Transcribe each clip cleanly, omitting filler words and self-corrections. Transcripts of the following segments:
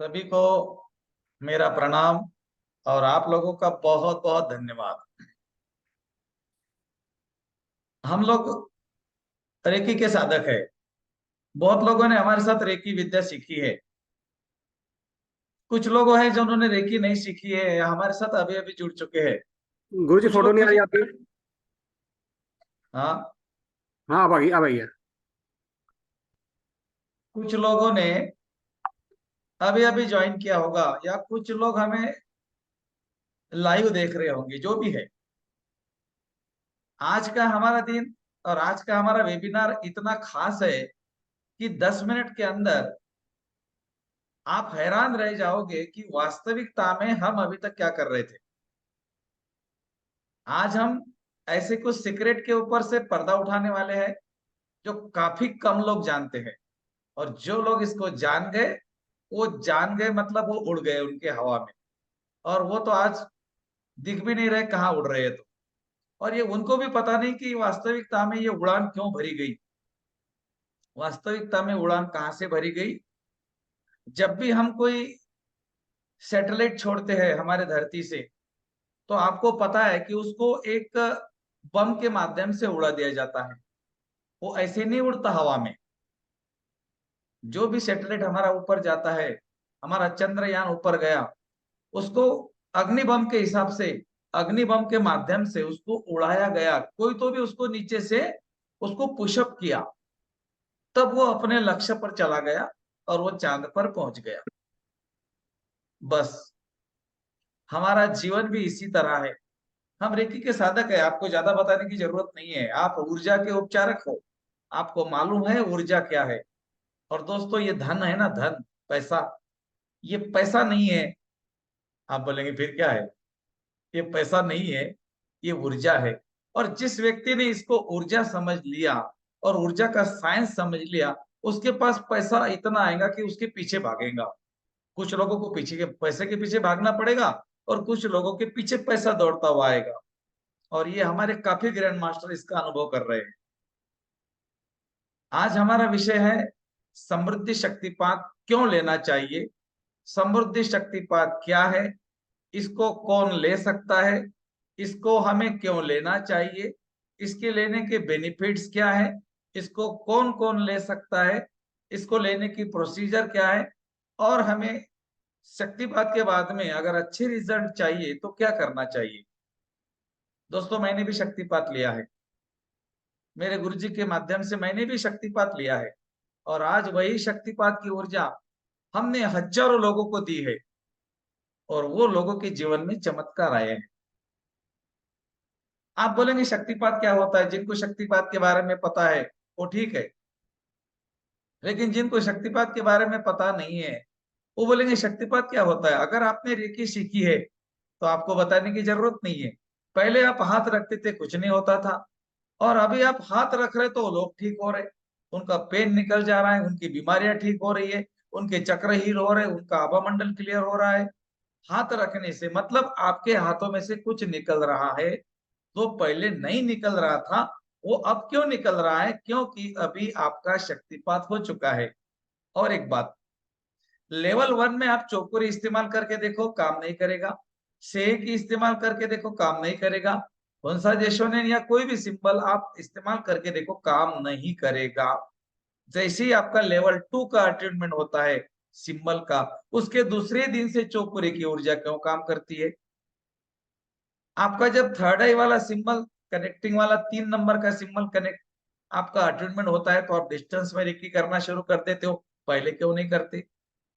सभी को मेरा प्रणाम और आप लोगों का बहुत बहुत धन्यवाद। हम लोग रेकी के साधक है। बहुत लोगों ने हमारे साथ रेकी विद्या सीखी है। कुछ लोग हैं जिन्होंने रेकी नहीं सीखी है, हमारे साथ अभी अभी जुड़ चुके हैं। गुरुजी कुछ फोटो लोग नहीं आ कुछ रही आपकी। हाँ, हाँ अब आई है। कुछ लोगों ने अभी अभी ज्वाइन किया होगा या कुछ लोग हमें लाइव देख रहे होंगे। जो भी है, आज का हमारा दिन और आज का हमारा वेबिनार इतना खास है कि 10 मिनट के अंदर आप हैरान रह जाओगे कि वास्तविकता में हम अभी तक क्या कर रहे थे। आज हम ऐसे कुछ सीक्रेट के ऊपर से पर्दा उठाने वाले हैं जो काफी कम लोग जानते हैं। और जो लोग इसको जान गए, वो जान गए मतलब वो उड़ गए उनके हवा में। और वो तो आज दिख भी नहीं रहे कहाँ उड़ रहे हैं। तो और ये उनको भी पता नहीं कि वास्तविकता में ये उड़ान क्यों भरी गई। वास्तविकता में उड़ान कहाँ से भरी गई। जब भी हम कोई सैटेलाइट छोड़ते हैं हमारे धरती से, तो आपको पता है कि उसको एक बम के माध्यम से उड़ा दिया जाता है। वो ऐसे नहीं उड़ता हवा में। जो भी सैटेलाइट हमारा ऊपर जाता है, हमारा चंद्रयान ऊपर गया, उसको अग्नि बम के हिसाब से, अग्नि बम के माध्यम से उसको उड़ाया गया। कोई तो भी उसको नीचे से उसको पुशअप किया, तब वो अपने लक्ष्य पर चला गया और वो चांद पर पहुंच गया। बस हमारा जीवन भी इसी तरह है। हम रेकी के साधक है, आपको ज्यादा बताने की जरूरत नहीं है। आप ऊर्जा के उपचारक हो, आपको मालूम है ऊर्जा क्या है। और दोस्तों, ये धन है ना, धन, पैसा, ये पैसा नहीं है। आप बोलेंगे फिर क्या है। ये पैसा नहीं है, ये ऊर्जा है। और जिस व्यक्ति ने इसको ऊर्जा समझ लिया और ऊर्जा का साइंस समझ लिया, उसके पास पैसा इतना आएगा कि उसके पीछे भागेगा। कुछ लोगों को पीछे के पैसे के पीछे भागना पड़ेगा और कुछ लोगों के पीछे पैसा दौड़ता हुआ आएगा। और ये हमारे काफी ग्रैंड मास्टर इसका अनुभव कर रहे हैं। आज हमारा विषय है समृद्धि शक्तिपात क्यों लेना चाहिए। समृद्धि शक्तिपात क्या है, इसको कौन ले सकता है, इसको हमें क्यों लेना चाहिए, इसके लेने के बेनिफिट्स क्या है, इसको कौन कौन ले सकता है, इसको लेने की प्रोसीजर क्या है, और हमें शक्तिपात के बाद में अगर अच्छे रिजल्ट चाहिए तो क्या करना चाहिए। दोस्तों, मैंने भी शक्तिपात लिया है। मेरे गुरुजी के माध्यम से मैंने भी शक्तिपात लिया है। और आज वही शक्तिपात की ऊर्जा हमने हजारों लोगों को दी है और वो लोगों के जीवन में चमत्कार आए हैं। आप बोलेंगे शक्तिपात क्या होता है। जिनको शक्तिपात के बारे में पता है वो ठीक है, लेकिन जिनको शक्तिपात के बारे में पता नहीं है, वो बोलेंगे शक्तिपात क्या होता है। अगर आपने रेकी सीखी है तो आपको बताने की जरूरत नहीं है। पहले आप हाथ रखते थे, कुछ नहीं होता था। और अभी आप हाथ रख रहे तो लोग ठीक हो रहे, उनका पेन निकल जा रहा है, उनकी बीमारियां ठीक हो रही है, उनके चक्र हील हो रहे, उनका आभामंडल क्लियर हो रहा है। हाथ रखने से मतलब आपके हाथों में से कुछ निकल रहा है तो पहले नहीं निकल रहा था। वो अब क्यों निकल रहा है, क्योंकि अभी आपका शक्तिपात हो चुका है। और एक बात, लेवल 1 में आप चौकुरी इस्तेमाल करके देखो, काम नहीं करेगा। से की इस्तेमाल करके देखो, काम नहीं करेगा। वंसा जेशोनेन या कोई भी सिंबल आप इस्तेमाल करके देखो, काम नहीं करेगा। जैसे ही आपका लेवल 2 का अटेनमेंट होता है सिंबल का, उसके दूसरे दिन से चौकुरे की ऊर्जा क्यों काम करती है। आपका जब थर्ड आई वाला सिंबल, कनेक्टिंग वाला 3 नंबर का सिंबल कनेक्ट आपका अटेनमेंट होता है, तो आप डिस्टेंस में रेकी करना शुरू कर देते हो। पहले क्यों नहीं करते।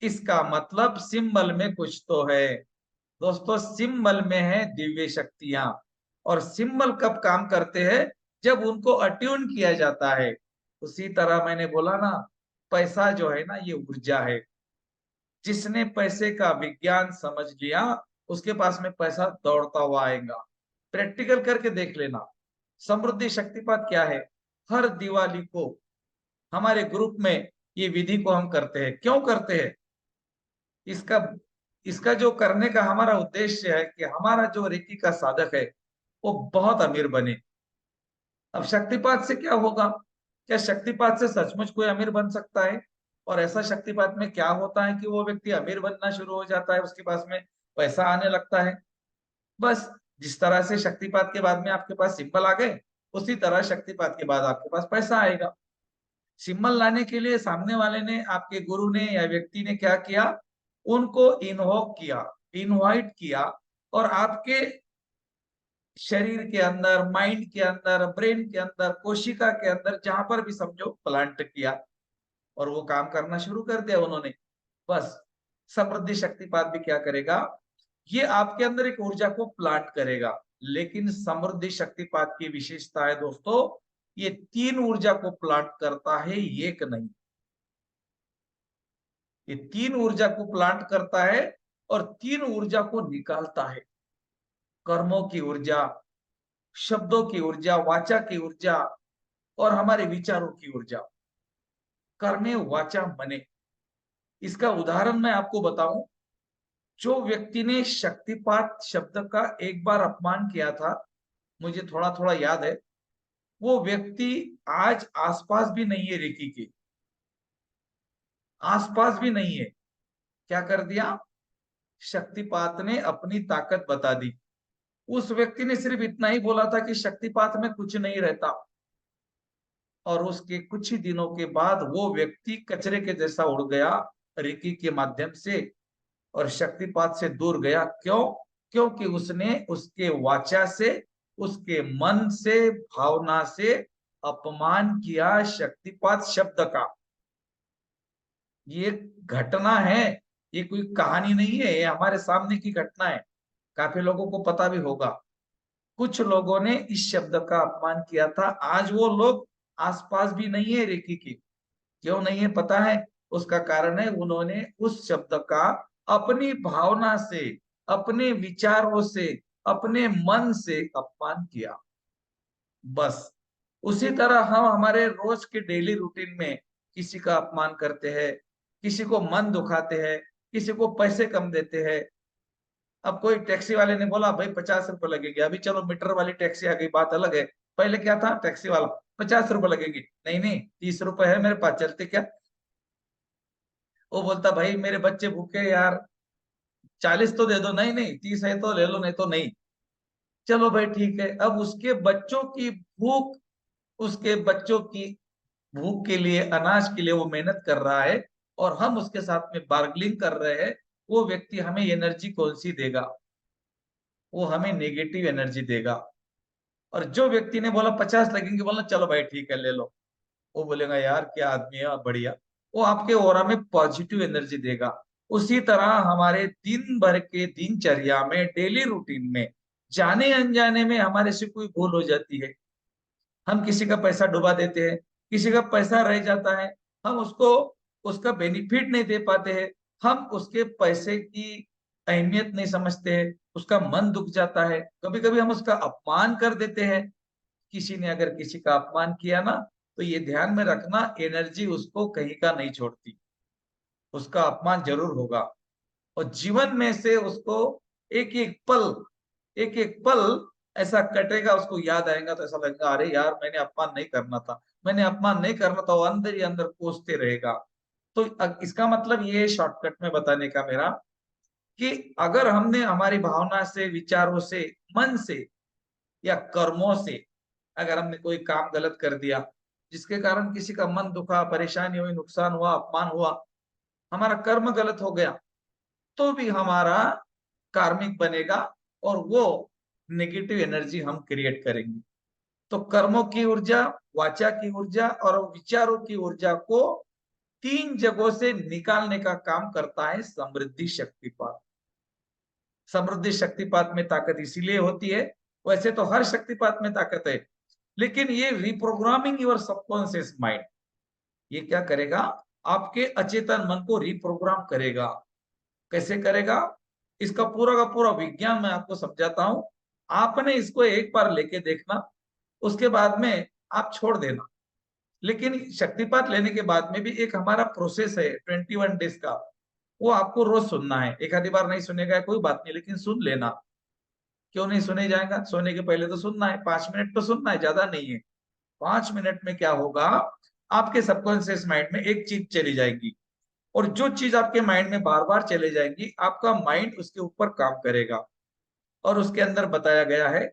इसका मतलब सिंबल में कुछ तो है। दोस्तों, सिंबल में है दिव्य शक्तियां। और सिंबल कब काम करते हैं, जब उनको अट्यून किया जाता है। उसी तरह मैंने बोला ना, पैसा जो है ना, ये ऊर्जा है। जिसने पैसे का विज्ञान समझ लिया, उसके पास में पैसा दौड़ता हुआ आएगा। प्रैक्टिकल करके देख लेना। समृद्धि शक्तिपात क्या है। हर दिवाली को हमारे ग्रुप में ये विधि को हम करते हैं। क्यों करते हैं, इसका इसका जो करने का हमारा उद्देश्य है कि हमारा जो रेकी का साधक है वो बहुत अमीर बने। अब शक्तिपात से क्या होगा, क्या शक्तिपात से सचमुच कोई अमीर बन सकता है। और ऐसा शक्तिपात में क्या होता है कि वो व्यक्ति अमीर बनना शुरू हो जाता है, उसके पास में पैसा आने लगता है। बस जिस तरह से शक्तिपात के बाद में आपके पास सिंबल आ गए, उसी तरह शक्तिपात के बाद आपके पास पैसा आएगा। सिंबल लाने के लिए सामने वाले ने, आपके गुरु ने या व्यक्ति ने क्या किया, उनको इन्वोक किया, इनवाइट किया, और आपके शरीर के अंदर, माइंड के अंदर, ब्रेन के अंदर, कोशिका के अंदर, जहां पर भी समझो प्लांट किया, और वो काम करना शुरू कर दिया उन्होंने। बस समृद्धि शक्तिपात भी क्या करेगा, ये आपके अंदर एक ऊर्जा को प्लांट करेगा। लेकिन समृद्धि शक्तिपात की विशेषता है दोस्तों, ये 3 ऊर्जा को प्लांट करता है, एक नहीं। ये 3 ऊर्जा को प्लांट करता है और 3 ऊर्जा को निकालता है। कर्मों की ऊर्जा, शब्दों की ऊर्जा, वाचा की ऊर्जा, और हमारे विचारों की ऊर्जा। कर्मे वाचा मने। इसका उदाहरण मैं आपको बताऊं, जो व्यक्ति ने शक्तिपात शब्द का एक बार अपमान किया था, मुझे थोड़ा थोड़ा याद है, वो व्यक्ति आज आसपास भी नहीं है रेकी के, आसपास भी नहीं है। क्या कर दिया, शक्तिपात ने अपनी ताकत बता दी। उस व्यक्ति ने सिर्फ इतना ही बोला था कि शक्तिपात में कुछ नहीं रहता, और उसके कुछ ही दिनों के बाद वो व्यक्ति कचरे के जैसा उड़ गया रेकी के माध्यम से, और शक्तिपात से दूर गया। क्यों? क्योंकि उसने उसके वाचा से, उसके मन से, भावना से अपमान किया शक्तिपात शब्द का। ये घटना है, ये कोई कहानी नहीं है, ये हमारे सामने की घटना है। काफी लोगों को पता भी होगा। कुछ लोगों ने इस शब्द का अपमान किया था, आज वो लोग आसपास भी नहीं है रेकी की। क्यों नहीं है पता है? उसका कारण है, उन्होंने उस शब्द का अपनी भावना से, अपने विचारों से, अपने मन से अपमान किया। बस उसी तरह हम हमारे रोज के डेली रूटीन में किसी का अपमान करते हैं, किसी को मन दुखाते हैं, किसी को पैसे कम देते हैं। अब कोई टैक्सी वाले ने बोला भाई 50 रुपए लगेंगे, अभी चलो मीटर वाली टैक्सी आ गई, बात अलग है। पहले क्या था, टैक्सी वाला 50 रुपए लगेगी, नहीं नहीं 30 रुपए है मेरे पास, चलते क्या। वो बोलता भाई मेरे बच्चे भूखे यार, 40 तो दे दो, नहीं नहीं 30 है तो ले लो, नहीं तो नहीं। चलो भाई ठीक है। अब उसके बच्चों की भूख, उसके बच्चों की भूख के लिए, अनाज के लिए वो मेहनत कर रहा है, और हम उसके साथ में बार्गलिंग कर रहे हैं। वो व्यक्ति हमें एनर्जी कौन सी देगा, वो हमें नेगेटिव एनर्जी देगा। और जो व्यक्ति ने बोला 50 लगेंगे, बोला चलो भाई ठीक है ले लो, वो बोलेगा यार क्या आदमी है बढ़िया, वो आपके ओरा में पॉजिटिव एनर्जी देगा। उसी तरह हमारे दिन भर के दिनचर्या में, डेली रूटीन में, जाने अनजाने में हमारे से कोई भूल हो जाती है। हम किसी का पैसा डुबा देते हैं, किसी का पैसा रह जाता है, हम उसको उसका बेनिफिट नहीं दे पाते हैं, हम उसके पैसे की अहमियत नहीं समझते हैं, उसका मन दुख जाता है, कभी कभी हम उसका अपमान कर देते हैं। किसी ने अगर किसी का अपमान किया ना, तो ये ध्यान में रखना, एनर्जी उसको कहीं का नहीं छोड़ती, उसका अपमान जरूर होगा। और जीवन में से उसको एक एक पल, एक एक पल ऐसा कटेगा, उसको याद आएगा तो ऐसा लगेगा अरे यार मैंने अपमान नहीं करना था, मैंने अपमान नहीं करना था, वो अंदर ही अंदर कोसते रहेगा। तो इसका मतलब ये है शॉर्टकट में बताने का मेरा, कि अगर हमने हमारी भावना से, विचारों से, मन से या कर्मों से अगर हमने कोई काम गलत कर दिया, जिसके कारण किसी का मन दुखा, परेशानी हुई, नुकसान हुआ, अपमान हुआ, हमारा कर्म गलत हो गया, तो भी हमारा कार्मिक बनेगा, और वो नेगेटिव एनर्जी हम क्रिएट करेंगे। तो कर्मों की ऊर्जा, वाचा की ऊर्जा और विचारों की ऊर्जा को 3 जगहों से निकालने का काम करता है समृद्धि शक्तिपात। समृद्धि शक्तिपात में ताकत इसीलिए होती है, वैसे तो हर शक्तिपात में ताकत है, लेकिन ये रिप्रोग्रामिंग योर सबकॉन्शियस माइंड, ये क्या करेगा, आपके अचेतन मन को रिप्रोग्राम करेगा। कैसे करेगा, इसका पूरा का पूरा विज्ञान मैं आपको समझाता हूं। आपने इसको एक बार लेके देखना, उसके बाद में आप छोड़ देना। लेकिन शक्तिपात लेने के बाद में भी एक हमारा प्रोसेस है 21 डेज का, वो आपको रोज सुनना है। एक आधी बार नहीं सुनेगा कोई बात नहीं, लेकिन सुन लेना। क्यों नहीं सुने जाएगा, सोने के पहले तो सुनना है, 5 मिनट तो सुनना है, ज्यादा नहीं है। 5 मिनट में क्या होगा, आपके सबकॉन्शियस माइंड में एक चीज चली जाएगी, और जो चीज आपके माइंड में बार बार चले जाएंगी आपका माइंड उसके ऊपर काम करेगा। और उसके अंदर बताया गया है,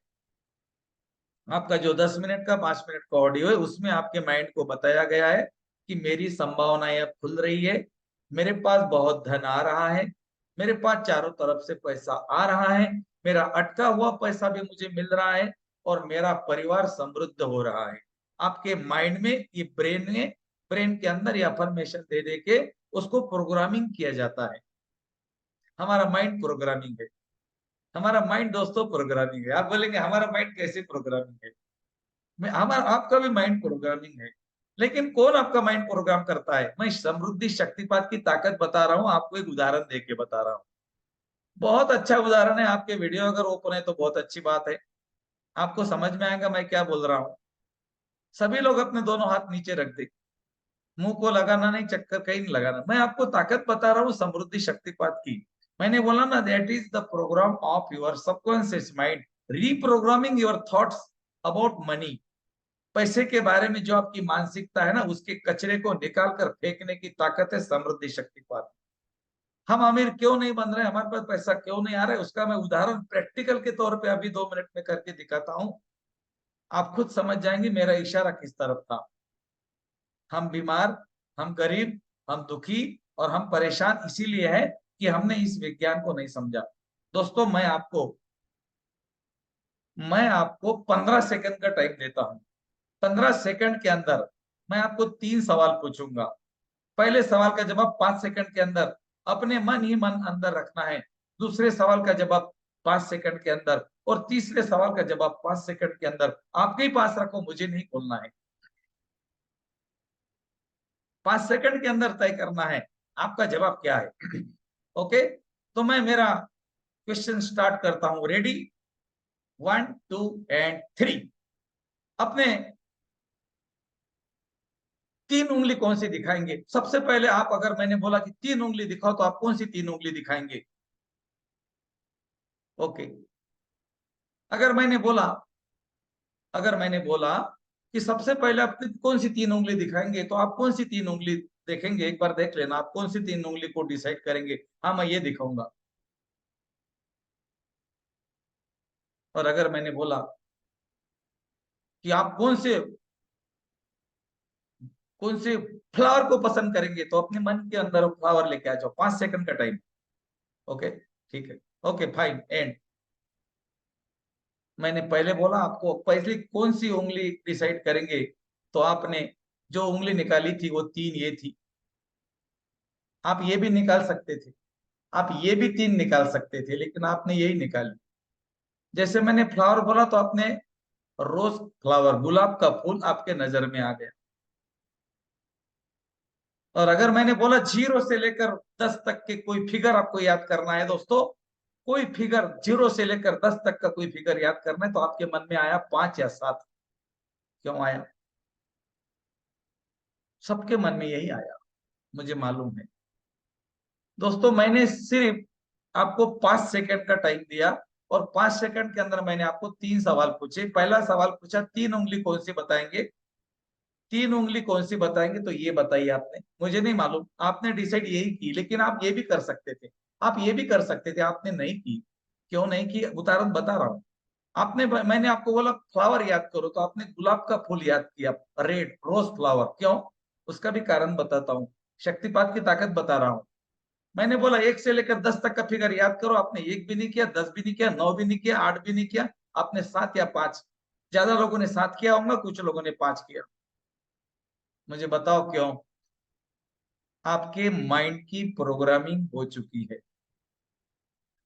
आपका जो 10 मिनट का 5 मिनट का ऑडियो है उसमें आपके माइंड को बताया गया है कि मेरी संभावनाएं अब खुल रही है, मेरे पास बहुत धन आ रहा है, मेरे पास चारों तरफ से पैसा आ रहा है, मेरा अटका हुआ पैसा भी मुझे मिल रहा है, और मेरा परिवार समृद्ध हो रहा है। आपके माइंड में ये ब्रेन के अंदर ये अफर्मेशन दे दे के उसको प्रोग्रामिंग किया जाता है। हमारा माइंड प्रोग्रामिंग है। हमारा माइंड दोस्तों प्रोग्रामिंग है। आप बोलेंगे हमारा माइंड कैसे प्रोग्रामिंग है? मैं हमारा आपका भी माइंड प्रोग्रामिंग है, लेकिन कौन आपका माइंड प्रोग्राम करता है? मैं समृद्धि शक्तिपात की ताकत बता रहा हूँ, आपको एक उदाहरण देके बता रहा हूँ। बहुत अच्छा उदाहरण है, आपके वीडियो अगर ओपन है तो बहुत अच्छी बात है, आपको समझ में आएगा मैं क्या बोल रहा हूँ। सभी लोग अपने दोनों हाथ नीचे रख दे, मुंह को लगाना नहीं, चक्कर कहीं नहीं लगाना। मैं आपको ताकत बता रहा हूँ समृद्धि शक्तिपात की। मैंने बोला ना, that is the program of your subconscious mind, reprogramming your thoughts about money. पैसे के बारे में जो आपकी मानसिकता है ना, उसके कचरे को निकाल कर फेंकने की ताकत है समृद्धि शक्तिपात। हम अमीर क्यों नहीं बन रहे, हमारे पास पैसा क्यों नहीं आ रहा है, उसका मैं उदाहरण प्रैक्टिकल के तौर पे अभी 2 मिनट में करके दिखाता हूं। आप खुद समझ जाएंगे मेरा इशारा किस तरफ था। हम बीमार, हम गरीब, हम दुखी और हम परेशान इसीलिए है कि हमने इस विज्ञान को नहीं समझा। दोस्तों मैं आपको 15 सेकंड का टाइम देता हूं। 15 सेकंड के अंदर मैं आपको 3 सवाल पूछूंगा। पहले सवाल का जवाब 5 सेकंड के अंदर अपने मन ही मन अंदर रखना है। दूसरे सवाल का जवाब 5 सेकंड के अंदर, और तीसरे सवाल का जवाब 5 सेकंड के अंदर। आपके ही पास रखो, मुझे नहीं बोलना है। 5 सेकंड के अंदर तय करना है आपका जवाब क्या है। ओके, तो मैं मेरा क्वेश्चन स्टार्ट करता हूं। रेडी? 1 2 एंड 3। अपने 3 उंगली कौन सी दिखाएंगे? सबसे पहले आप, अगर मैंने बोला कि 3 उंगली दिखाओ, तो आप कौन सी 3 उंगली दिखाएंगे? ओके। अगर मैंने बोला अगर मैंने बोला कि सबसे पहले आप कौन सी 3 उंगली दिखाएंगे, तो आप कौन सी 3 उंगली देखेंगे? एक बार देख लेना, आप कौन सी 3 उंगली को डिसाइड करेंगे। हाँ, मैं ये दिखाऊंगा। और अगर मैंने बोला कि आप कौन से फ्लावर को पसंद करेंगे, तो अपने मन के अंदर फ्लावर लेके आ जाओ। 5 सेकंड का टाइम। ओके, ठीक है। Okay, fine, and. मैंने पहले बोला आपको पहले कौन सी उंगली डिसाइड करेंगे, तो आपने जो उंगली निकाली थी वो 3 ये थी। आप ये भी निकाल सकते थे, आप ये भी 3 निकाल सकते थे, लेकिन आपने यही निकाली। जैसे मैंने फ्लावर बोला तो आपने रोज फ्लावर, गुलाब का फूल आपके नजर में आ गया। और अगर मैंने बोला 0 से लेकर 10 तक के कोई फिगर आपको याद करना है दोस्तों, कोई फिगर 0 से लेकर 10 तक का कोई फिगर याद करना है, तो आपके मन में आया 5 या 7। क्यों आया? सबके मन में यही आया, मुझे मालूम है। दोस्तों, मैंने सिर्फ आपको 5 सेकंड का टाइम दिया, और 5 सेकंड के अंदर मैंने आपको 3 सवाल पूछे। पहला सवाल पूछा 3 उंगली कौन सी बताएंगे, 3 उंगली कौन सी बताएंगे, तो ये बताइए आपने। मुझे नहीं मालूम, आपने डिसाइड यही की, लेकिन आप ये भी कर सकते थे। आप ये भी कर सकते थे, आपने नहीं की। क्यों नहीं की? उदाहरण बता रहा हूं। मैंने आपको बोला फ्लावर याद करो, तो आपने गुलाब का फूल याद किया, रेड रोज फ्लावर। क्यों? उसका भी कारण बताता हूँ, शक्तिपात की ताकत बता रहा हूँ। मैंने बोला 1 से लेकर 10 तक का फिगर याद करो, आपने 1 भी नहीं किया, 10 भी नहीं किया, 9 भी नहीं किया, 8 भी नहीं किया, आपने 7 या 5। ज्यादा लोगों ने 7 किया होगा, कुछ लोगों ने 5 किया। मुझे बताओ क्यों? आपके माइंड की प्रोग्रामिंग हो चुकी है,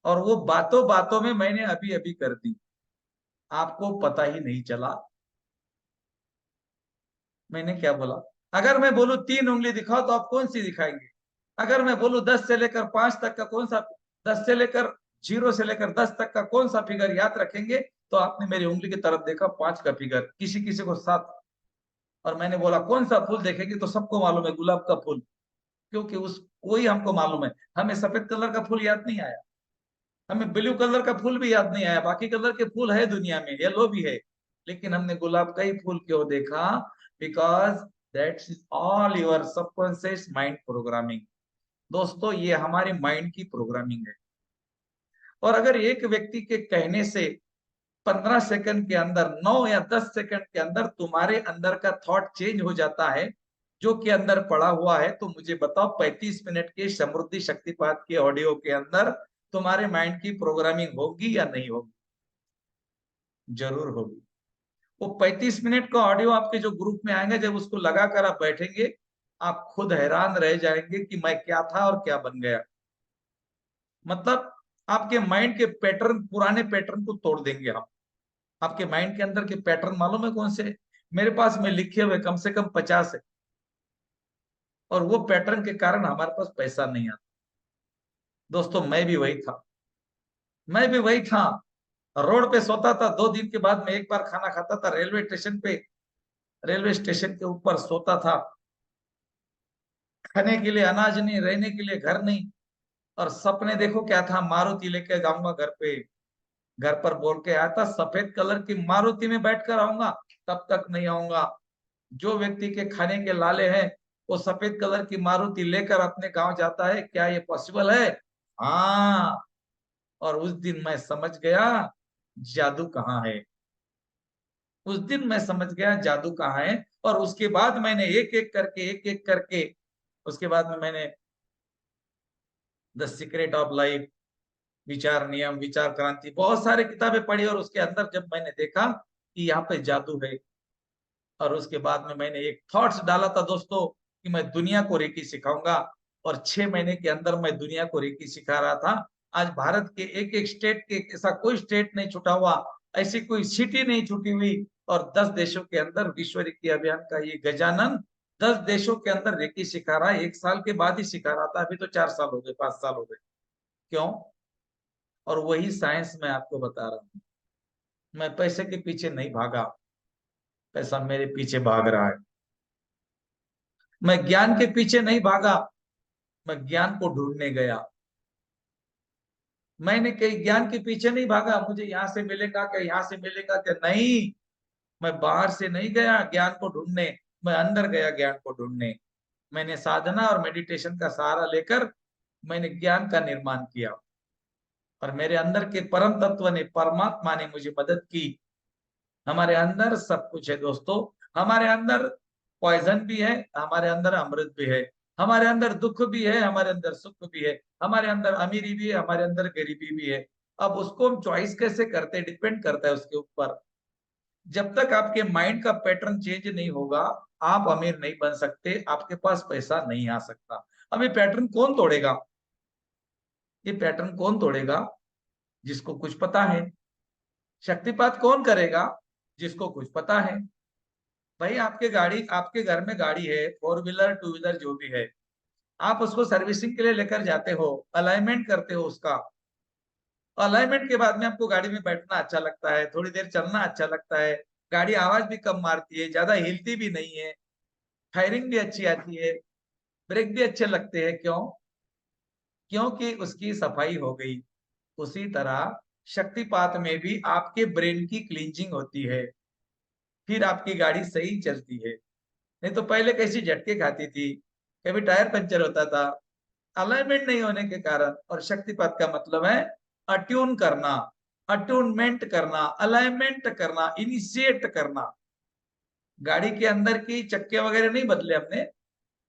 और वो बातों बातों में मैंने अभी अभी कर दी, आपको पता ही नहीं चला। मैंने क्या बोला? अगर मैं बोलूं 3 उंगली दिखाओ, तो आप कौन सी दिखाएंगे? अगर मैं बोलूं 10 से लेकर 5 तक का कौन सा, 10 से लेकर 0 से लेकर 10 तक का कौन सा फिगर याद रखेंगे, तो आपने मेरी उंगली की तरफ देखा, 5 का फिगर, किसी किसी को 7। और मैंने बोला कौन सा फूल देखेंगे, तो सबको मालूम है गुलाब का फूल, क्योंकि उस वही हमको मालूम है। हमें सफेद कलर का फूल याद नहीं आया, हमें ब्लू कलर का फूल भी याद नहीं आया। बाकी कलर के फूल है दुनिया में, येलो भी है, लेकिन हमने गुलाब का ही फूल क्यों देखा? Because that's is all your subconscious mind programming. दोस्तों, ये हमारे माइंड की प्रोग्रामिंग है। और अगर एक व्यक्ति के कहने से 15 सेकंड के अंदर, 9 या 10 सेकंड के अंदर तुम्हारे अंदर का थॉट चेंज हो जाता है, जो कि अंदर पड़ा हुआ है, तो मुझे बताओ 35 मिनट के समृद्धि शक्तिपात के ऑडियो के अंदर तुम्हारे माइंड की प्रोग्रामिंग होगी या नहीं होगी? जरूर होगी। वो 35 मिनट का ऑडियो आपके जो ग्रुप में आएंगे, जब उसको लगाकर आप बैठेंगे, आप खुद हैरान रह जाएंगे कि मैं क्या था और क्या बन गया। मतलब आपके माइंड के पैटर्न, पुराने पैटर्न को तोड़ देंगे हम। आपके माइंड के अंदर के पैटर्न मालूम है कौन से? मेरे पास में लिखे हुए कम से कम 50 है। और वो पैटर्न के कारण हमारे पास पैसा नहीं आता। दोस्तों, मैं भी वही था। मैं भी वही था। रोड पे सोता था, 2 दिन के बाद में एक बार खाना खाता था रेलवे स्टेशन पे। रेलवे स्टेशन के ऊपर सोता था। खाने के लिए अनाज नहीं, रहने के लिए घर नहीं। और सपने देखो क्या था, मारुति लेके जाऊंगा घर पे। घर पर बोल के आया था सफेद कलर की मारुति में बैठकर आऊंगा, तब तक नहीं आऊंगा। जो व्यक्ति के खाने के लाले हैं, वो सफेद कलर की मारुति लेकर अपने गांव जाता है, क्या ये पॉसिबल है? हाँ। और उस दिन मैं समझ गया जादू कहाँ है। उस दिन मैं समझ गया जादू कहाँ है। और उसके बाद मैंने एक एक करके उसके बाद में मैंने द सीक्रेट ऑफ लाइफ, विचार नियम, विचार क्रांति, बहुत सारी किताबें पढ़ी। और उसके अंदर जब मैंने देखा कि यहाँ पे जादू है, और उसके बाद में मैंने एक थॉट्स डाला था दोस्तों कि मैं दुनिया को रेकी सिखाऊंगा। और 6 महीने के अंदर मैं दुनिया को रेकी सिखा रहा था। आज भारत के एक एक स्टेट के, ऐसा कोई स्टेट नहीं छूटा हुआ, ऐसी कोई सिटी नहीं छूटी हुई। और 10 देशों के अंदर विश्व रेकी अभियान का ये गजानन 10 देशों के अंदर रेकी सिखा रहा है। 1 साल के बाद ही सिखा रहा था, अभी तो 4 साल हो गए, 5 साल हो गए। क्यों? और वही साइंस मैं आपको बता रहा हूँ। मैं पैसे के पीछे नहीं भागा, पैसा मेरे पीछे भाग रहा है। मैं ज्ञान के पीछे नहीं भागा, मैं ज्ञान को ढूंढने गया। मैंने कहीं ज्ञान के पीछे नहीं भागा, मुझे यहाँ से मिलेगा क्या, यहाँ से मिलेगा क्या, नहीं। मैं बाहर से नहीं गया ज्ञान को ढूंढने, मैं अंदर गया ज्ञान को ढूंढने। मैंने साधना और मेडिटेशन का सहारा लेकर मैंने ज्ञान का निर्माण किया। और मेरे अंदर के परम तत्व ने, परमात्मा ने मुझे मदद की। हमारे अंदर सब कुछ है दोस्तों। हमारे अंदर पॉइजन भी है, हमारे अंदर अमृत भी है। हमारे अंदर दुख भी है, हमारे अंदर सुख भी है। हमारे अंदर अमीरी भी है, हमारे अंदर गरीबी भी है। अब उसको हम चॉइस कैसे करते हैं, डिपेंड करता है उसके ऊपर। जब तक आपके माइंड का पैटर्न चेंज नहीं होगा, आप अमीर नहीं बन सकते, आपके पास पैसा नहीं आ सकता। अब ये पैटर्न कौन तोड़ेगा? ये पैटर्न कौन तोड़ेगा? जिसको कुछ पता है। शक्तिपात कौन करेगा? जिसको कुछ पता है। भाई, आपके घर में गाड़ी है, 4 व्हीलर 2 व्हीलर जो भी है, आप उसको सर्विसिंग के लिए लेकर जाते हो, अलाइनमेंट करते हो उसका। अलाइनमेंट के बाद में आपको गाड़ी में बैठना अच्छा लगता है, थोड़ी देर चलना अच्छा लगता है। गाड़ी आवाज भी कम मारती है, ज्यादा हिलती भी नहीं है, फायरिंग भी अच्छी आती है, ब्रेक भी अच्छे लगते हैं। क्यों? क्योंकि उसकी सफाई हो गई। उसी तरह शक्तिपात में भी आपके ब्रेन की क्लींजिंग होती है, फिर आपकी गाड़ी सही चलती है। नहीं तो पहले कैसी झटके खाती थी, कभी टायर पंचर होता था, अलाइनमेंट नहीं होने के कारण। और शक्तिपात का मतलब है अट्यून करना, अट्यूनमेंट करना, अलाइनमेंट करना, इनिशिएट करना। गाड़ी के अंदर की चक्के वगैरह नहीं बदले हमने,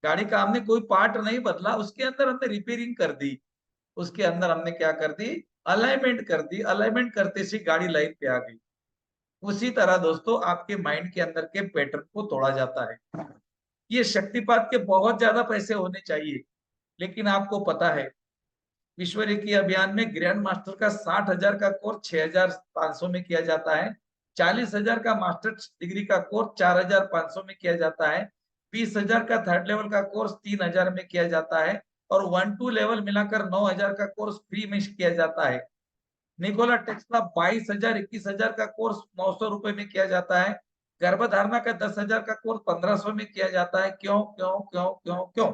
गाड़ी का हमने कोई पार्ट नहीं बदला, उसके अंदर हमने रिपेयरिंग कर दी। उसके अंदर हमने क्या कर दी? अलाइनमेंट कर दी। अलाइनमेंट करते से गाड़ी लाइन पे आ गई। उसी तरह दोस्तों आपके माइंड के अंदर के पैटर्न को तोड़ा जाता है। ये शक्तिपात के बहुत ज्यादा पैसे होने चाहिए, लेकिन आपको पता है विश्व रेकी अभियान में ग्रैंड मास्टर का 60,000 का कोर्स 6,500 में किया जाता है। 40,000 का मास्टर्स डिग्री का कोर्स 4,500 में किया जाता है। 20,000 का थर्ड लेवल का कोर्स 3,000 में किया जाता है। और 1-2 लेवल मिलाकर 9,000 का कोर्स फ्री में किया जाता है। निकोला टेस्ला 22,000 21,000 का कोर्स 900 रुपए में किया जाता है। गर्भधारणा का 10,000 का कोर्स 1,500 में किया जाता है। क्यों क्यों क्यों क्यों क्यों?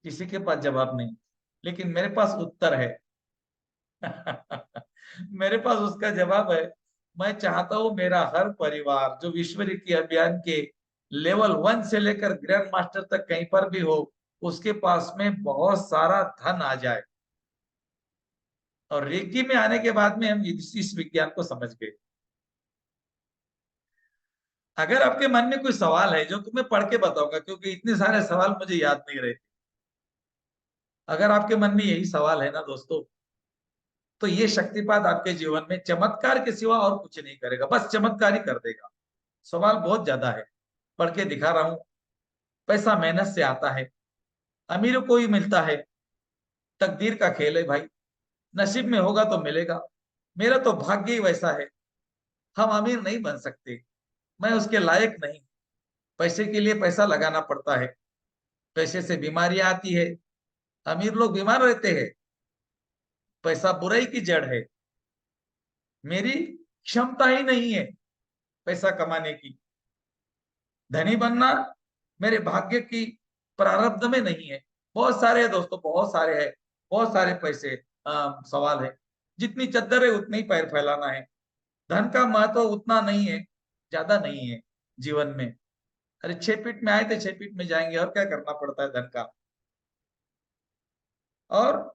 किसी के पास जवाब नहीं, लेकिन मेरे पास उत्तर है। मेरे पास उसका जवाब है। मैं चाहता हूं मेरा हर परिवार जो विश्व रेकी अभियान के लेवल 1 से लेकर ग्रैंड मास्टर तक कहीं पर भी हो, उसके पास में बहुत सारा धन आ जाए। और रेकी में आने के बाद में हम इस विज्ञान को समझ गए। अगर आपके मन में कोई सवाल है जो तुम्हें पढ़ के बताऊंगा, क्योंकि इतने सारे सवाल मुझे याद नहीं रहे। अगर आपके मन में यही सवाल है ना दोस्तों, तो ये शक्तिपात आपके जीवन में चमत्कार के सिवा और कुछ नहीं करेगा, बस चमत्कार ही कर देगा। सवाल बहुत ज्यादा है, पढ़ के दिखा रहा हूं। पैसा मेहनत से आता है, अमीरों को ही मिलता है, तकदीर का खेल है भाई, नसीब में होगा तो मिलेगा। मेरा तो भाग्य ही वैसा है, हम अमीर नहीं बन सकते, मैं उसके लायक नहीं। पैसे के लिए पैसा लगाना पड़ता है, पैसे से बीमारियां आती है, अमीर लोग बीमार रहते हैं। पैसा बुराई की जड़ है, मेरी क्षमता ही नहीं है पैसा कमाने की। धनी बनना मेरे भाग्य की प्रारब्ध में नहीं है। बहुत सारे है दोस्तों, बहुत सारे है, बहुत सारे पैसे सवाल है। जितनी चद्दर है उतनी ही पैर फैलाना है। धन का महत्व उतना नहीं है, ज्यादा नहीं है जीवन में। अरे 6 फीट में आए थे 6 फीट में जाएंगे, और क्या करना पड़ता है धन का। और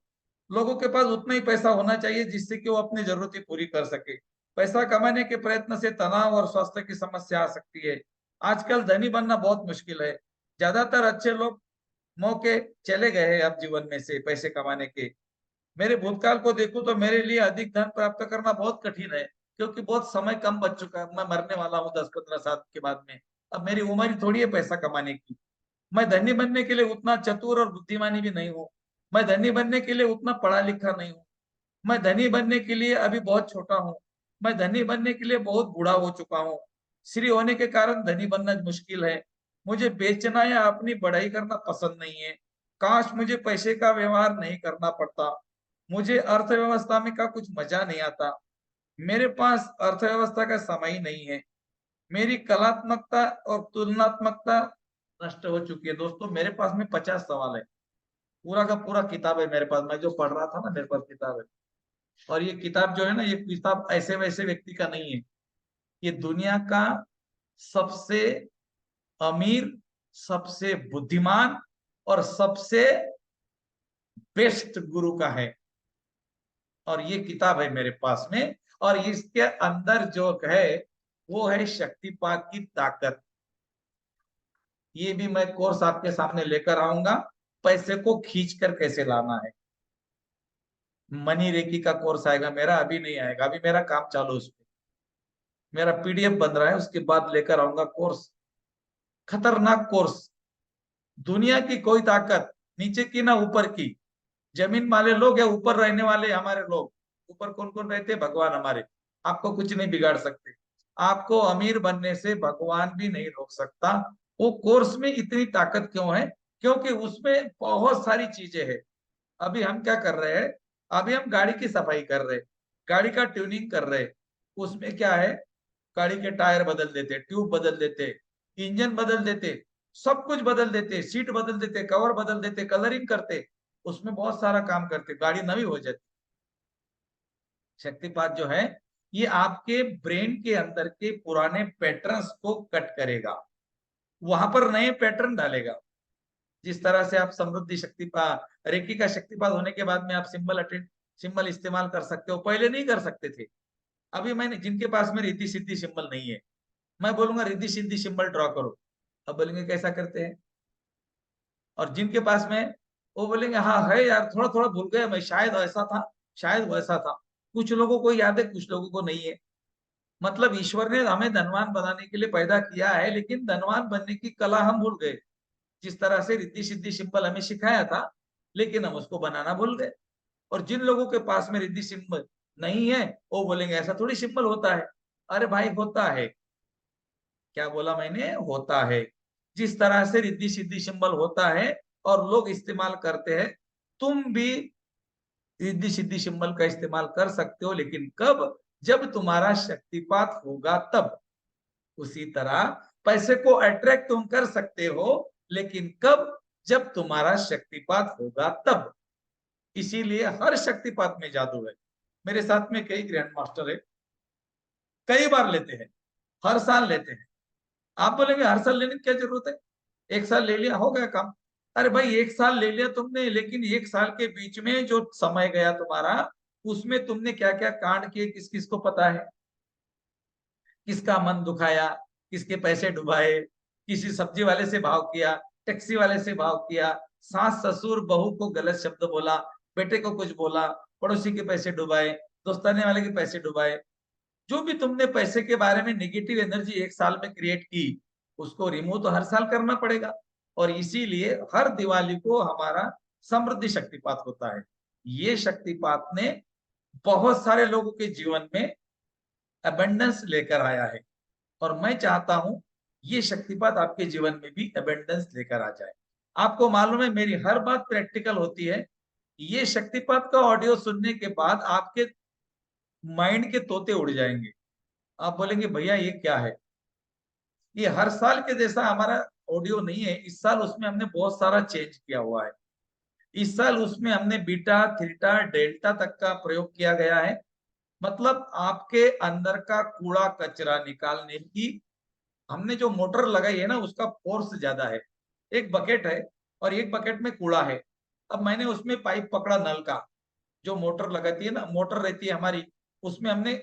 लोगों के पास उतना ही पैसा होना चाहिए जिससे कि वो अपनी जरूरतें पूरी कर सके। पैसा कमाने के प्रयत्न से तनाव और स्वास्थ्य की समस्या आ सकती है। आजकल धनी बनना बहुत मुश्किल है। ज्यादातर अच्छे लोग मौके चले गए हैं अब जीवन में से पैसे कमाने के। मेरे भूतकाल को देखूं तो मेरे लिए अधिक धन प्राप्त करना बहुत कठिन है, क्योंकि बहुत समय कम बच चुका है। मैं मरने वाला हूँ 10-15 साल के बाद में। अब मेरी उम्र ही थोड़ी है पैसा कमाने की। मैं धनी बनने के लिए उतना चतुर और बुद्धिमानी भी नहीं हूँ। मैं धनी बनने के लिए उतना पढ़ा लिखा नहीं हूँ। मैं धनी बनने के लिए अभी बहुत छोटा हूँ। मैं धनी बनने के लिए बहुत बूढ़ा हो चुका हूँ। श्री होने के कारण धनी बनना मुश्किल है। मुझे बेचना या अपनी बढ़ाई करना पसंद नहीं है। काश मुझे पैसे का व्यवहार नहीं करना पड़ता। मुझे अर्थव्यवस्था में का कुछ मजा नहीं आता। मेरे पास अर्थव्यवस्था का समय ही नहीं है। मेरी कलात्मकता और तुलनात्मकता नष्ट हो चुकी है। दोस्तों मेरे पास में 50 सवाल है, पूरा का पूरा किताब है मेरे पास। मैं जो पढ़ रहा था ना, मेरे पास किताब है। और ये किताब जो है ना, ये किताब ऐसे वैसे व्यक्ति का नहीं है। ये दुनिया का सबसे अमीर, सबसे बुद्धिमान और सबसे बेस्ट गुरु का है। और ये किताब है मेरे पास में। और इसके अंदर जो है वो है शक्तिपात की ताकत। ये भी मैं कोर्स आपके सामने लेकर आऊंगा, पैसे को खींचकर कैसे लाना है। मनी रेकी का कोर्स आएगा मेरा, अभी नहीं आएगा, अभी मेरा काम चालू है उस पे। मेरा पीडीएफ बन रहा है, उसके बाद लेकर आऊंगा कोर्स। खतरनाक कोर्स। दुनिया की कोई ताकत, नीचे की ना ऊपर की, जमीन वाले लोग या ऊपर रहने वाले हमारे लोग, ऊपर कौन कौन रहते हैं, भगवान हमारे, आपको कुछ नहीं बिगाड़ सकते। आपको अमीर बनने से भगवान भी नहीं रोक सकता। वो कोर्स में इतनी ताकत क्यों है? क्योंकि उसमें बहुत सारी चीजें हैं। अभी हम क्या कर रहे हैं, अभी हम गाड़ी की सफाई कर रहे हैं, गाड़ी का ट्यूनिंग कर रहे हैं। उसमें क्या है, गाड़ी के टायर बदल देते, ट्यूब बदल देते, इंजन बदल देते, सब कुछ बदल देते, सीट बदल देते, कवर बदल देते, कलरिंग करते, उसमें बहुत सारा काम करते, गाड़ी नवी हो जाती। शक्तिपात जो है ये आपके ब्रेन के अंदर के पुराने पैटर्न्स को कट करेगा, वहां पर नए पैटर्न डालेगा। जिस तरह से आप समृद्धि शक्तिपात, रेकी का शक्तिपात होने के बाद में आप सिंबल इस्तेमाल कर सकते हो, पहले नहीं कर सकते थे। अभी मैंने जिनके पास में रिद्धि सिद्धि सिंबल नहीं है, मैं बोलूंगा रिद्धि सिद्धि सिंबल ड्रॉ करो, अब बोलेंगे कैसा करते हैं। और जिनके पास में, वो बोलेंगे हाँ है यार, थोड़ा थोड़ा भूल गया मैं, शायद ऐसा था, शायद वैसा था। कुछ लोगों को याद है, कुछ लोगों को नहीं है। मतलब ईश्वर ने हमें धनवान बनाने के लिए पैदा किया है, लेकिन धनवान बनने की कला हम भूल गए। जिस तरह से रिद्धि सिद्धि सिंबल हमें सिखाया था, लेकिन हम उसको बनाना भूल गए। और जिन लोगों के पास में रिद्धि सिंबल नहीं है, वो बोलेंगे ऐसा थोड़ी सिंबल होता है। अरे भाई होता है। क्या बोला मैंने? होता है। जिस तरह से रिद्धि सिद्धि सिंबल होता है और लोग इस्तेमाल करते हैं, तुम भी रिद्धि सिद्धि सिंबल का इस्तेमाल कर सकते हो, लेकिन कब? जब तुम्हारा शक्तिपात होगा तब। उसी तरह पैसे को अट्रैक्ट तुम कर सकते हो, लेकिन कब? जब तुम्हारा शक्तिपात होगा तब। इसीलिए हर शक्तिपात में जादू है। मेरे साथ में कई ग्रैंड मास्टर है, कई बार लेते हैं, हर साल लेते हैं। आप बोलेंगे हर साल लेने की क्या जरूरत है, एक साल ले लिया हो गया काम। अरे भाई एक साल ले लिया तुमने, लेकिन एक साल के बीच में जो समय गया तुम्हारा, उसमें तुमने क्या क्या कांड किए किस किस को पता है। किसका मन दुखाया, किसके पैसे डुबाए, किसी सब्जी वाले से भाव किया, टैक्सी वाले से भाव किया, सास ससुर बहू को गलत शब्द बोला, बेटे को कुछ बोला, पड़ोसी के पैसे डुबाए, दोस्ताने वाले के पैसे डुबाए। जो भी तुमने पैसे के बारे में निगेटिव एनर्जी एक साल में क्रिएट की, उसको रिमूव तो हर साल करना पड़ेगा। और इसीलिए हर दिवाली को हमारा समृद्धि शक्तिपात होता है। ये शक्तिपात ने बहुत सारे लोगों के जीवन में अबेंडेंस लेकर आया है, और मैं चाहता हूं ये शक्तिपात आपके जीवन में भी अबेंडेंस लेकर आ जाए। आपको मालूम है मेरी हर बात प्रैक्टिकल होती है। ये शक्तिपात का ऑडियो सुनने के बाद आपके माइंड के तोते उड़ जाएंगे। आप बोलेंगे भैया ये क्या है, ये हर साल के जैसा हमारा ऑडियो नहीं है। इस साल उसमें हमने बहुत सारा चेंज किया हुआ है। इस साल उसमें हमने बीटा थीटा डेल्टा तक का प्रयोग किया गया है। मतलब आपके अंदर का कूड़ा कचरा निकालने की हमने जो मोटर लगाई है ना, उसका फोर्स ज्यादा है। एक बकेट है और एक बकेट में कूड़ा है। अब मैंने उसमें पाइप पकड़ा नल का, जो मोटर लगाती है ना, मोटर रहती है हमारी, उसमें हमने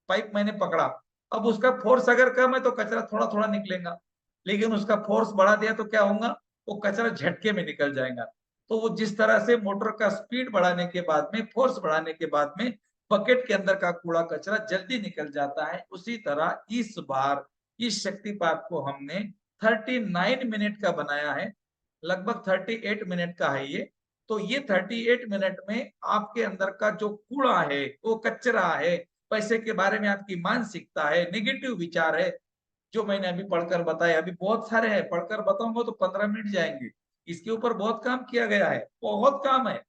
पाइप मैंने पकड़ा। अब उसका फोर्स अगर कम है तो कचरा थोड़ा थोड़ा निकलेगा, लेकिन उसका फोर्स बढ़ा दिया तो क्या होगा, वो कचरा झटके में निकल जाएगा। तो वो जिस तरह से मोटर का स्पीड बढ़ाने के बाद में, फोर्स बढ़ाने के बाद में बकेट के अंदर का कूड़ा कचरा जल्दी निकल जाता है, उसी तरह इस बार इस शक्तिपात को हमने 39 मिनट का बनाया है। लगभग 38 मिनट का है ये। तो ये 38 मिनट में आपके अंदर का जो कूड़ा है, वो कचरा है, पैसे के बारे में आपकी मानसिकता है, नेगेटिव विचार है, जो मैंने अभी पढ़कर बताया, अभी बहुत सारे हैं, पढ़कर बताऊंगा तो 15 मिनट जाएंगे। इसके ऊपर बहुत काम किया गया है, बहुत काम है।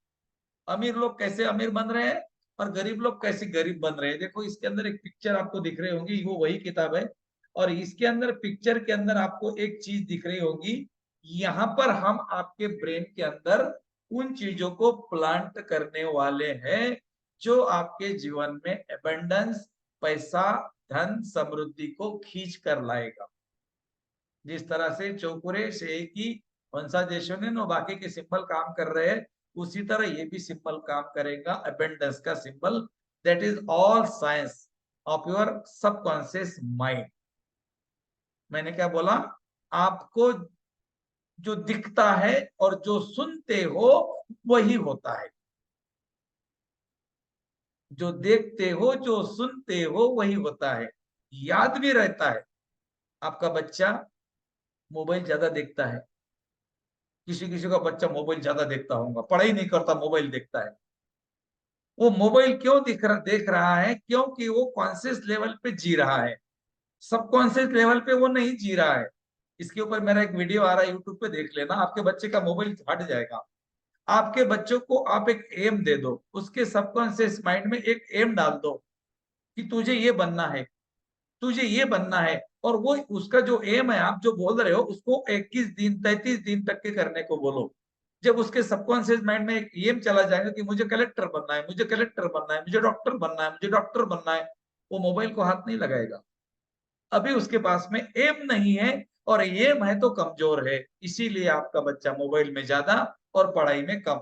अमीर लोग कैसे अमीर बन रहे हैं और गरीब लोग कैसे गरीब बन रहे हैं। देखो इसके अंदर एक पिक्चर आपको दिख रही होंगी, वो वही किताब है। और इसके अंदर पिक्चर के अंदर आपको एक चीज दिख रही होगी, यहाँ पर हम आपके ब्रेन के अंदर उन चीजों को प्लांट करने वाले हैं जो आपके जीवन में एबंडेंस, पैसा, धन, समृद्धि को खींच कर लाएगा। जिस तरह से चौकुरे से की वंशादेशों ने नो बाकी के सिंबल काम कर रहे हैं, उसी तरह ये भी सिंबल काम करेगा, अबेंडेंस का symbol. That is all science of your subconscious mind. मैंने क्या बोला, आपको जो दिखता है और जो सुनते हो वही होता है। जो देखते हो जो सुनते हो वही होता है। याद भी रहता है। आपका बच्चा मोबाइल ज्यादा देखता है, किसी किसी का बच्चा मोबाइल ज्यादा देखता होगा, पढ़ाई नहीं करता मोबाइल देखता है। वो मोबाइल क्यों देख रहा है, क्योंकि वो कॉन्शियस लेवल पे जी रहा है, सबकॉन्शियस लेवल पे वो नहीं जी रहा है। इसके ऊपर मेरा एक वीडियो आ रहा है, यूट्यूब पे देख लेना, आपके बच्चे का मोबाइल हट जाएगा। आपके बच्चों को आप एक एम दे दो, उसके सबकॉन्शियस माइंड में एक एम डाल दो कि तुझे ये बनना है, तुझे ये बनना है। और वो उसका जो एम है, आप जो बोल रहे हो उसको 21 दिन 33 दिन तक के करने को बोलो। जब उसके सबकॉन्शियस माइंड में एक एम चला जाएगा कि मुझे कलेक्टर बनना है, मुझे कलेक्टर बनना है, मुझे डॉक्टर बनना है, मुझे डॉक्टर बनना है, वो मोबाइल को हाथ नहीं लगाएगा। अभी उसके पास में एम नहीं है, और एम है तो कमजोर है, इसीलिए आपका बच्चा मोबाइल में ज्यादा और पढ़ाई में कम।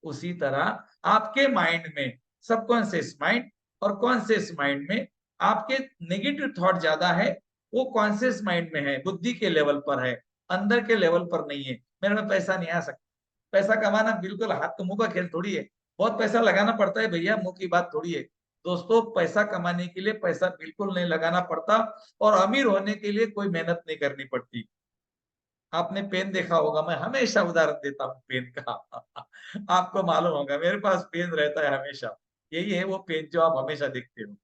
उसी तरह आपके माइंड में सबकॉन्शियस माइंड और कॉन्शियस माइंड में आपके नेगेटिव थॉट ज्यादा है। वो कॉन्शियस माइंड में है, बुद्धि के लेवल पर है, अंदर के लेवल पर नहीं है। मेरे में पैसा नहीं आ सकता। पैसा कमाना बिल्कुल हाथ तो मुंह का खेल थोड़ी है, बहुत पैसा लगाना पड़ता है भैया, मुंह की बात थोड़ी है। दोस्तों पैसा कमाने के लिए पैसा बिल्कुल नहीं लगाना पड़ता, और अमीर होने के लिए कोई मेहनत नहीं करनी पड़ती। आपने पेन देखा होगा, मैं हमेशा उदाहरण देता हूँ पेन का। आपको मालूम होगा मेरे पास पेन रहता है हमेशा। यही है वो पेन जो आप हमेशा देखते हो।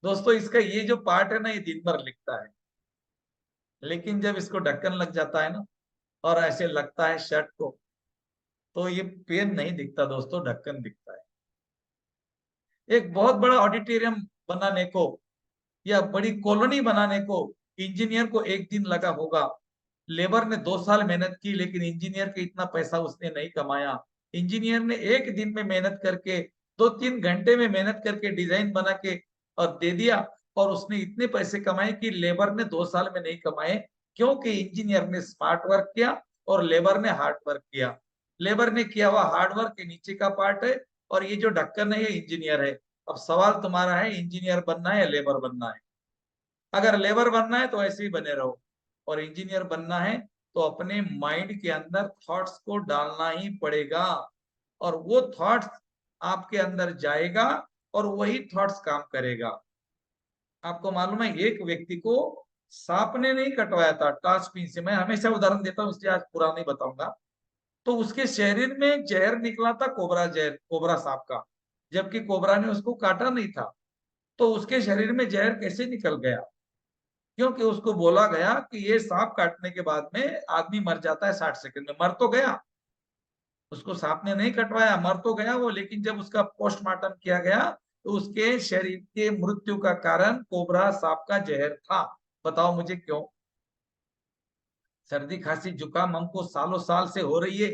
दोस्तों इसका ये जो पार्ट है ना, ये दिन भर लिखता है, लेकिन जब इसको ढक्कन लग जाता है ना, और ऐसे लगता है शर्ट को, तो ये पेन नहीं दिखता दोस्तों, ढक्कन दिखता है। एक बहुत बड़ा ऑडिटोरियम बनाने को या बड़ी कॉलोनी बनाने को इंजीनियर को एक दिन लगा होगा। लेबर ने 2 साल मेहनत की, लेकिन इंजीनियर के इतना पैसा उसने नहीं कमाया। इंजीनियर ने एक दिन में मेहनत करके, 2-3 घंटे में मेहनत करके डिजाइन बना के और दे दिया, और उसने इतने पैसे कमाए कि लेबर ने 2 साल में नहीं कमाए, क्योंकि इंजीनियर ने स्मार्ट वर्क किया और लेबर ने हार्ड वर्क किया। लेबर ने किया हुआ हार्ड वर्क के नीचे का पार्ट है, और ये जो ढक्कन है ये इंजीनियर है। अब सवाल तुम्हारा है, इंजीनियर बनना है या लेबर बनना है? अगर लेबर बनना है तो ऐसे ही बने रहो, और इंजीनियर बनना है तो अपने माइंड के अंदर थॉट्स को डालना ही पड़ेगा, और वो थॉट्स आपके अंदर जाएगा और वही थॉट्स काम करेगा। आपको मालूम है, एक व्यक्ति को सांप ने नहीं कटवाया था टाचपीन से। मैं हमेशा उदाहरण देता हूँ, इसलिए आज पूरा नहीं बताऊंगा। तो उसके शरीर में जहर निकला था, कोबरा जहर, कोबरा सांप का, जबकि कोबरा ने उसको काटा नहीं था। तो उसके शरीर में जहर कैसे निकल गया? क्योंकि उसको बोला गया कि ये सांप काटने के बाद में आदमी मर जाता है 60 सेकंड में। मर तो गया, उसको सांप ने नहीं कटवाया, मर तो गया वो, लेकिन जब उसका पोस्टमार्टम किया गया तो उसके शरीर के मृत्यु का कारण कोबरा सांप का जहर था। बताओ मुझे क्यों? सर्दी खांसी जुकाम हमको सालों साल से हो रही है,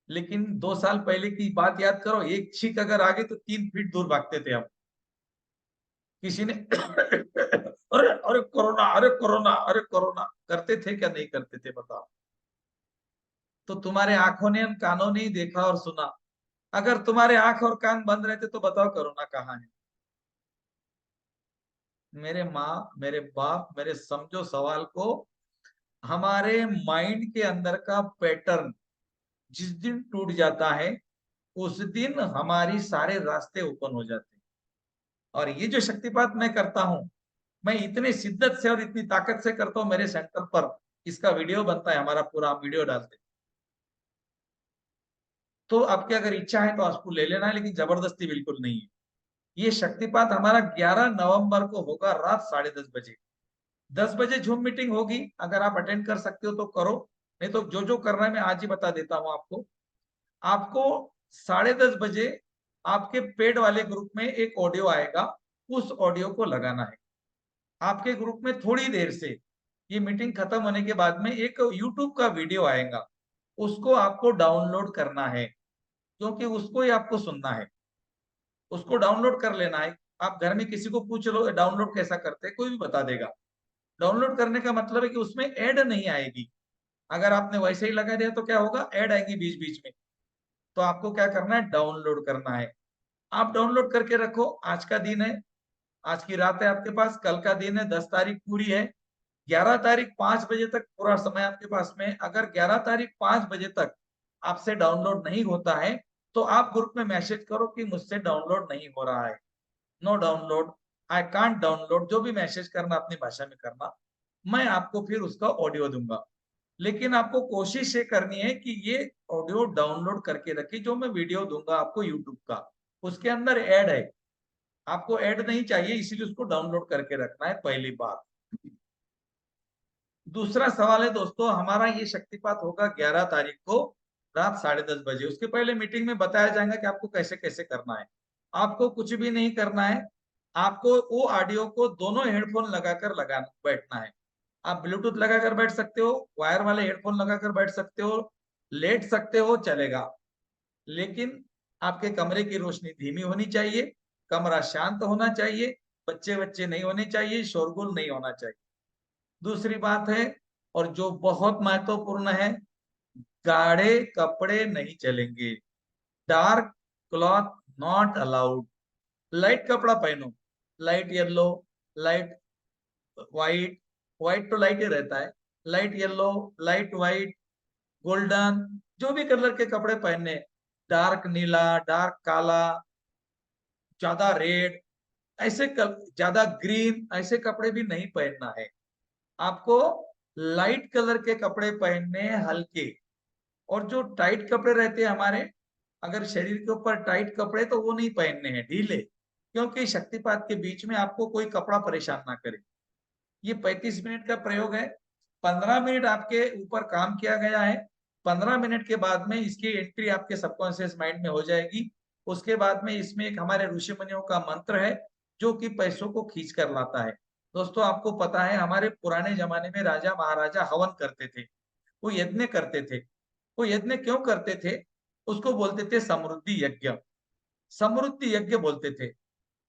लेकिन 2 साल पहले की बात याद करो, एक छींक अगर आ गई तो 3 फीट दूर भागते थे हम। किसी ने अरे अरे कोरोना, अरे कोरोना, अरे कोरोना करते थे क्या नहीं करते थे बताओ? तो तुम्हारे आंखों ने कानों ने ही देखा और सुना। अगर तुम्हारे आंख और कान बंद रहते तो बताओ कोरोना कहाँ है? मेरे माँ, मेरे बाप, मेरे समझो सवाल को। हमारे माइंड के अंदर का पैटर्न जिस दिन टूट जाता है, उस दिन हमारी सारे रास्ते ओपन हो जाते हैं। और ये जो शक्तिपात मैं करता हूं, मैं इतने शिद्दत से और इतनी ताकत से करता हूं, मेरे सेंटर पर इसका वीडियो बनता है, हमारा पूरा वीडियो डालते हैं। तो आपकी अगर इच्छा है तो आपको ले लेना है, लेकिन जबरदस्ती बिल्कुल नहीं है। ये शक्तिपात हमारा 11 नवंबर को होगा, रात 10:30 बजे। 10 बजे जूम मीटिंग होगी, अगर आप अटेंड कर सकते हो तो करो, नहीं तो जो जो करना है मैं आज ही बता देता हूं आपको। आपको 10:30 बजे आपके पेड वाले ग्रुप में एक ऑडियो आएगा, उस ऑडियो को लगाना है। आपके ग्रुप में थोड़ी देर से, ये मीटिंग खत्म होने के बाद में, एक यूट्यूब का वीडियो आएगा, उसको आपको डाउनलोड करना है, क्योंकि उसको ही आपको सुनना है। उसको डाउनलोड कर लेना है। आप घर में किसी को पूछ लो डाउनलोड कैसा करते हैं, कोई भी बता देगा। डाउनलोड करने का मतलब है कि उसमें ऐड नहीं आएगी। अगर आपने वैसे ही लगा दिया तो क्या होगा, ऐड आएंगी बीच बीच में। तो आपको क्या करना है, डाउनलोड करना है। आप डाउनलोड करके रखो, आज का दिन है, आज की रात है आपके पास, कल का दिन है, 10 तारीख पूरी है। 11 तारीख 5 बजे तक पूरा समय आपके पास में। अगर 11 तारीख 5 बजे तक आपसे डाउनलोड नहीं होता है, तो आप ग्रुप में मैसेज करो कि मुझसे डाउनलोड नहीं हो रहा है, no download, I can't download, जो भी मैसेज करना अपनी भाषा में करना। मैं आपको फिर उसका ऑडियो दूंगा। लेकिन आपको कोशिश ये करनी है कि ये ऑडियो डाउनलोड करके रखिए, जो मैं वीडियो दूंगा आपको यूट्यूब का, उसके अंदर ऐड है। आपको ऐड नहीं चाहिए, इसीलिए उसको डाउनलोड करके रखना है, पहली बात। दूसरा सवाल है दोस्तों, हमारा ये शक्तिपात होगा 11 तारीख को रात 10:30 बजे। उसके पहले मीटिंग में बताया जाएगा कि आपको कैसे कैसे करना है। आपको कुछ भी नहीं करना है, आपको वो ऑडियो को दोनों हेडफोन लगाकर लगा बैठना है। आप ब्लूटूथ लगाकर बैठ सकते हो, वायर वाले हेडफोन लगाकर बैठ सकते हो, लेट सकते हो, चलेगा। लेकिन आपके कमरे की रोशनी धीमी होनी चाहिए, कमरा शांत होना चाहिए, बच्चे बच्चे नहीं होने चाहिए, शोरगुल नहीं होना चाहिए। दूसरी बात है, और जो बहुत महत्वपूर्ण है, गाढ़े कपड़े नहीं चलेंगे। Dark cloth not allowed. Light कपड़ा पहनो, light yellow, light white, white तो लाइट ही रहता है, light yellow, light white, golden, जो भी कलर के कपड़े पहनने, डार्क नीला, डार्क काला, ज्यादा रेड, ऐसे ज्यादा ग्रीन, ऐसे कपड़े भी नहीं पहनना है। आपको लाइट कलर के कपड़े पहनने हैं, हल्के। और जो टाइट कपड़े रहते हैं हमारे, अगर शरीर के ऊपर टाइट कपड़े, तो वो नहीं पहनने हैं, ढीले। क्योंकि शक्तिपात के बीच में आपको कोई कपड़ा परेशान ना करे। ये 35 मिनट का प्रयोग है। 15 मिनट आपके ऊपर काम किया गया है। 15 मिनट के बाद में इसकी एंट्री आपके सबकॉन्शियस माइंड में हो जाएगी। उसके बाद में इसमें एक हमारे ऋषि मुनियों का मंत्र है, जो कि पैसों को खींच कर लाता है। दोस्तों आपको पता है, हमारे पुराने जमाने में राजा महाराजा हवन करते थे, वो यज्ञ करते थे। वो यज्ञ क्यों करते थे? उसको बोलते थे समृद्धि यज्ञ। समृद्धि यज्ञ बोलते थे,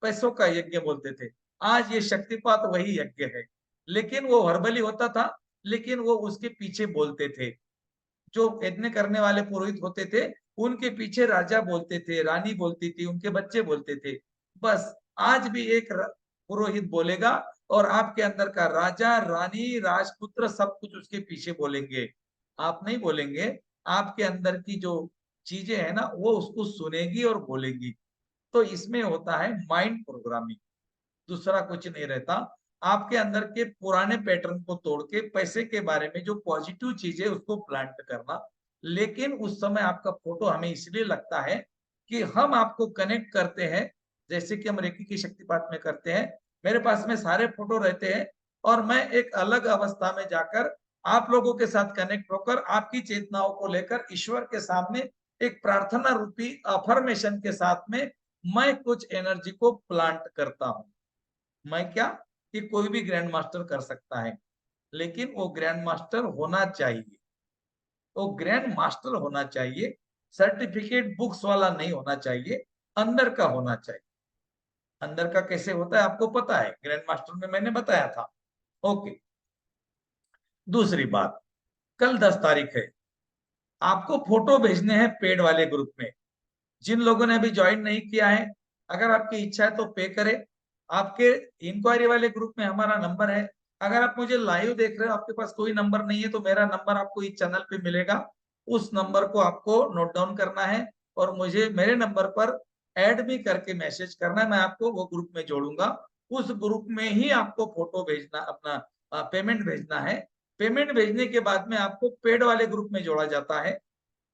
पैसों का यज्ञ बोलते थे। आज ये शक्तिपात वही यज्ञ है। लेकिन वो वर्बली होता था, लेकिन वो उसके पीछे बोलते थे। जो यज्ञ करने वाले पुरोहित होते थे, उनके पीछे राजा बोलते थे, रानी बोलती थी, उनके बच्चे बोलते थे। बस आज भी एक पुरोहित बोलेगा और आपके अंदर का राजा, रानी, राजपुत्र सब कुछ उसके पीछे बोलेंगे। आप नहीं बोलेंगे। आपके अंदर की जो चीजें है ना, वो उसको सुनेगी और बोलेगी। तो इसमें होता है माइंड प्रोग्रामिंग, दूसरा कुछ नहीं रहता। आपके अंदर के पुराने पैटर्न को तोड़ के पैसे के बारे में जो पॉजिटिव चीज है उसको प्लांट करना। लेकिन उस समय आपका फोटो हमें इसलिए लगता है कि हम आपको कनेक्ट करते हैं, जैसे कि हम रेकी की शक्तिपात में करते हैं। मेरे पास में सारे फोटो रहते हैं और मैं एक अलग अवस्था में जाकर आप लोगों के साथ कनेक्ट होकर आपकी चेतनाओं को लेकर ईश्वर के सामने एक प्रार्थना रूपी अफर्मेशन के साथ में मैं कुछ एनर्जी को प्लांट करता हूं। मैं क्या, कि कोई भी ग्रैंड मास्टर कर सकता है, लेकिन वो ग्रैंड मास्टर होना चाहिए। वो ग्रैंड मास्टर होना चाहिए, सर्टिफिकेट बुक्स वाला नहीं होना चाहिए, अंदर का होना चाहिए। अंदर का कैसे होता है आपको पता है, ग्रैंड मास्टर में मैंने बताया था। ओके। दूसरी बात, कल 10 तारीख है। आपको फोटो भेजने हैं पेड वाले ग्रुप में। जिन लोगों ने अभी ज्वाइन नहीं किया है, अगर आपकी इच्छा है तो पे करें। आपके इंक्वायरी वाले ग्रुप में हमारा नंबर है। अगर आप मुझे लाइव देख रहे हो, आपके पास कोई नंबर नहीं है, तो मेरा नंबर आपको इस चैनल पे मिलेगा। उस नंबर को आपको नोट डाउन करना है और मुझे मेरे नंबर पर ऐड भी करके मैसेज करना है। मैं आपको वो ग्रुप में जोड़ूंगा। उस ग्रुप में ही आपको फोटो भेजना, अपना पेमेंट भेजना है। पेमेंट भेजने के बाद में आपको पेड वाले ग्रुप में जोड़ा जाता है।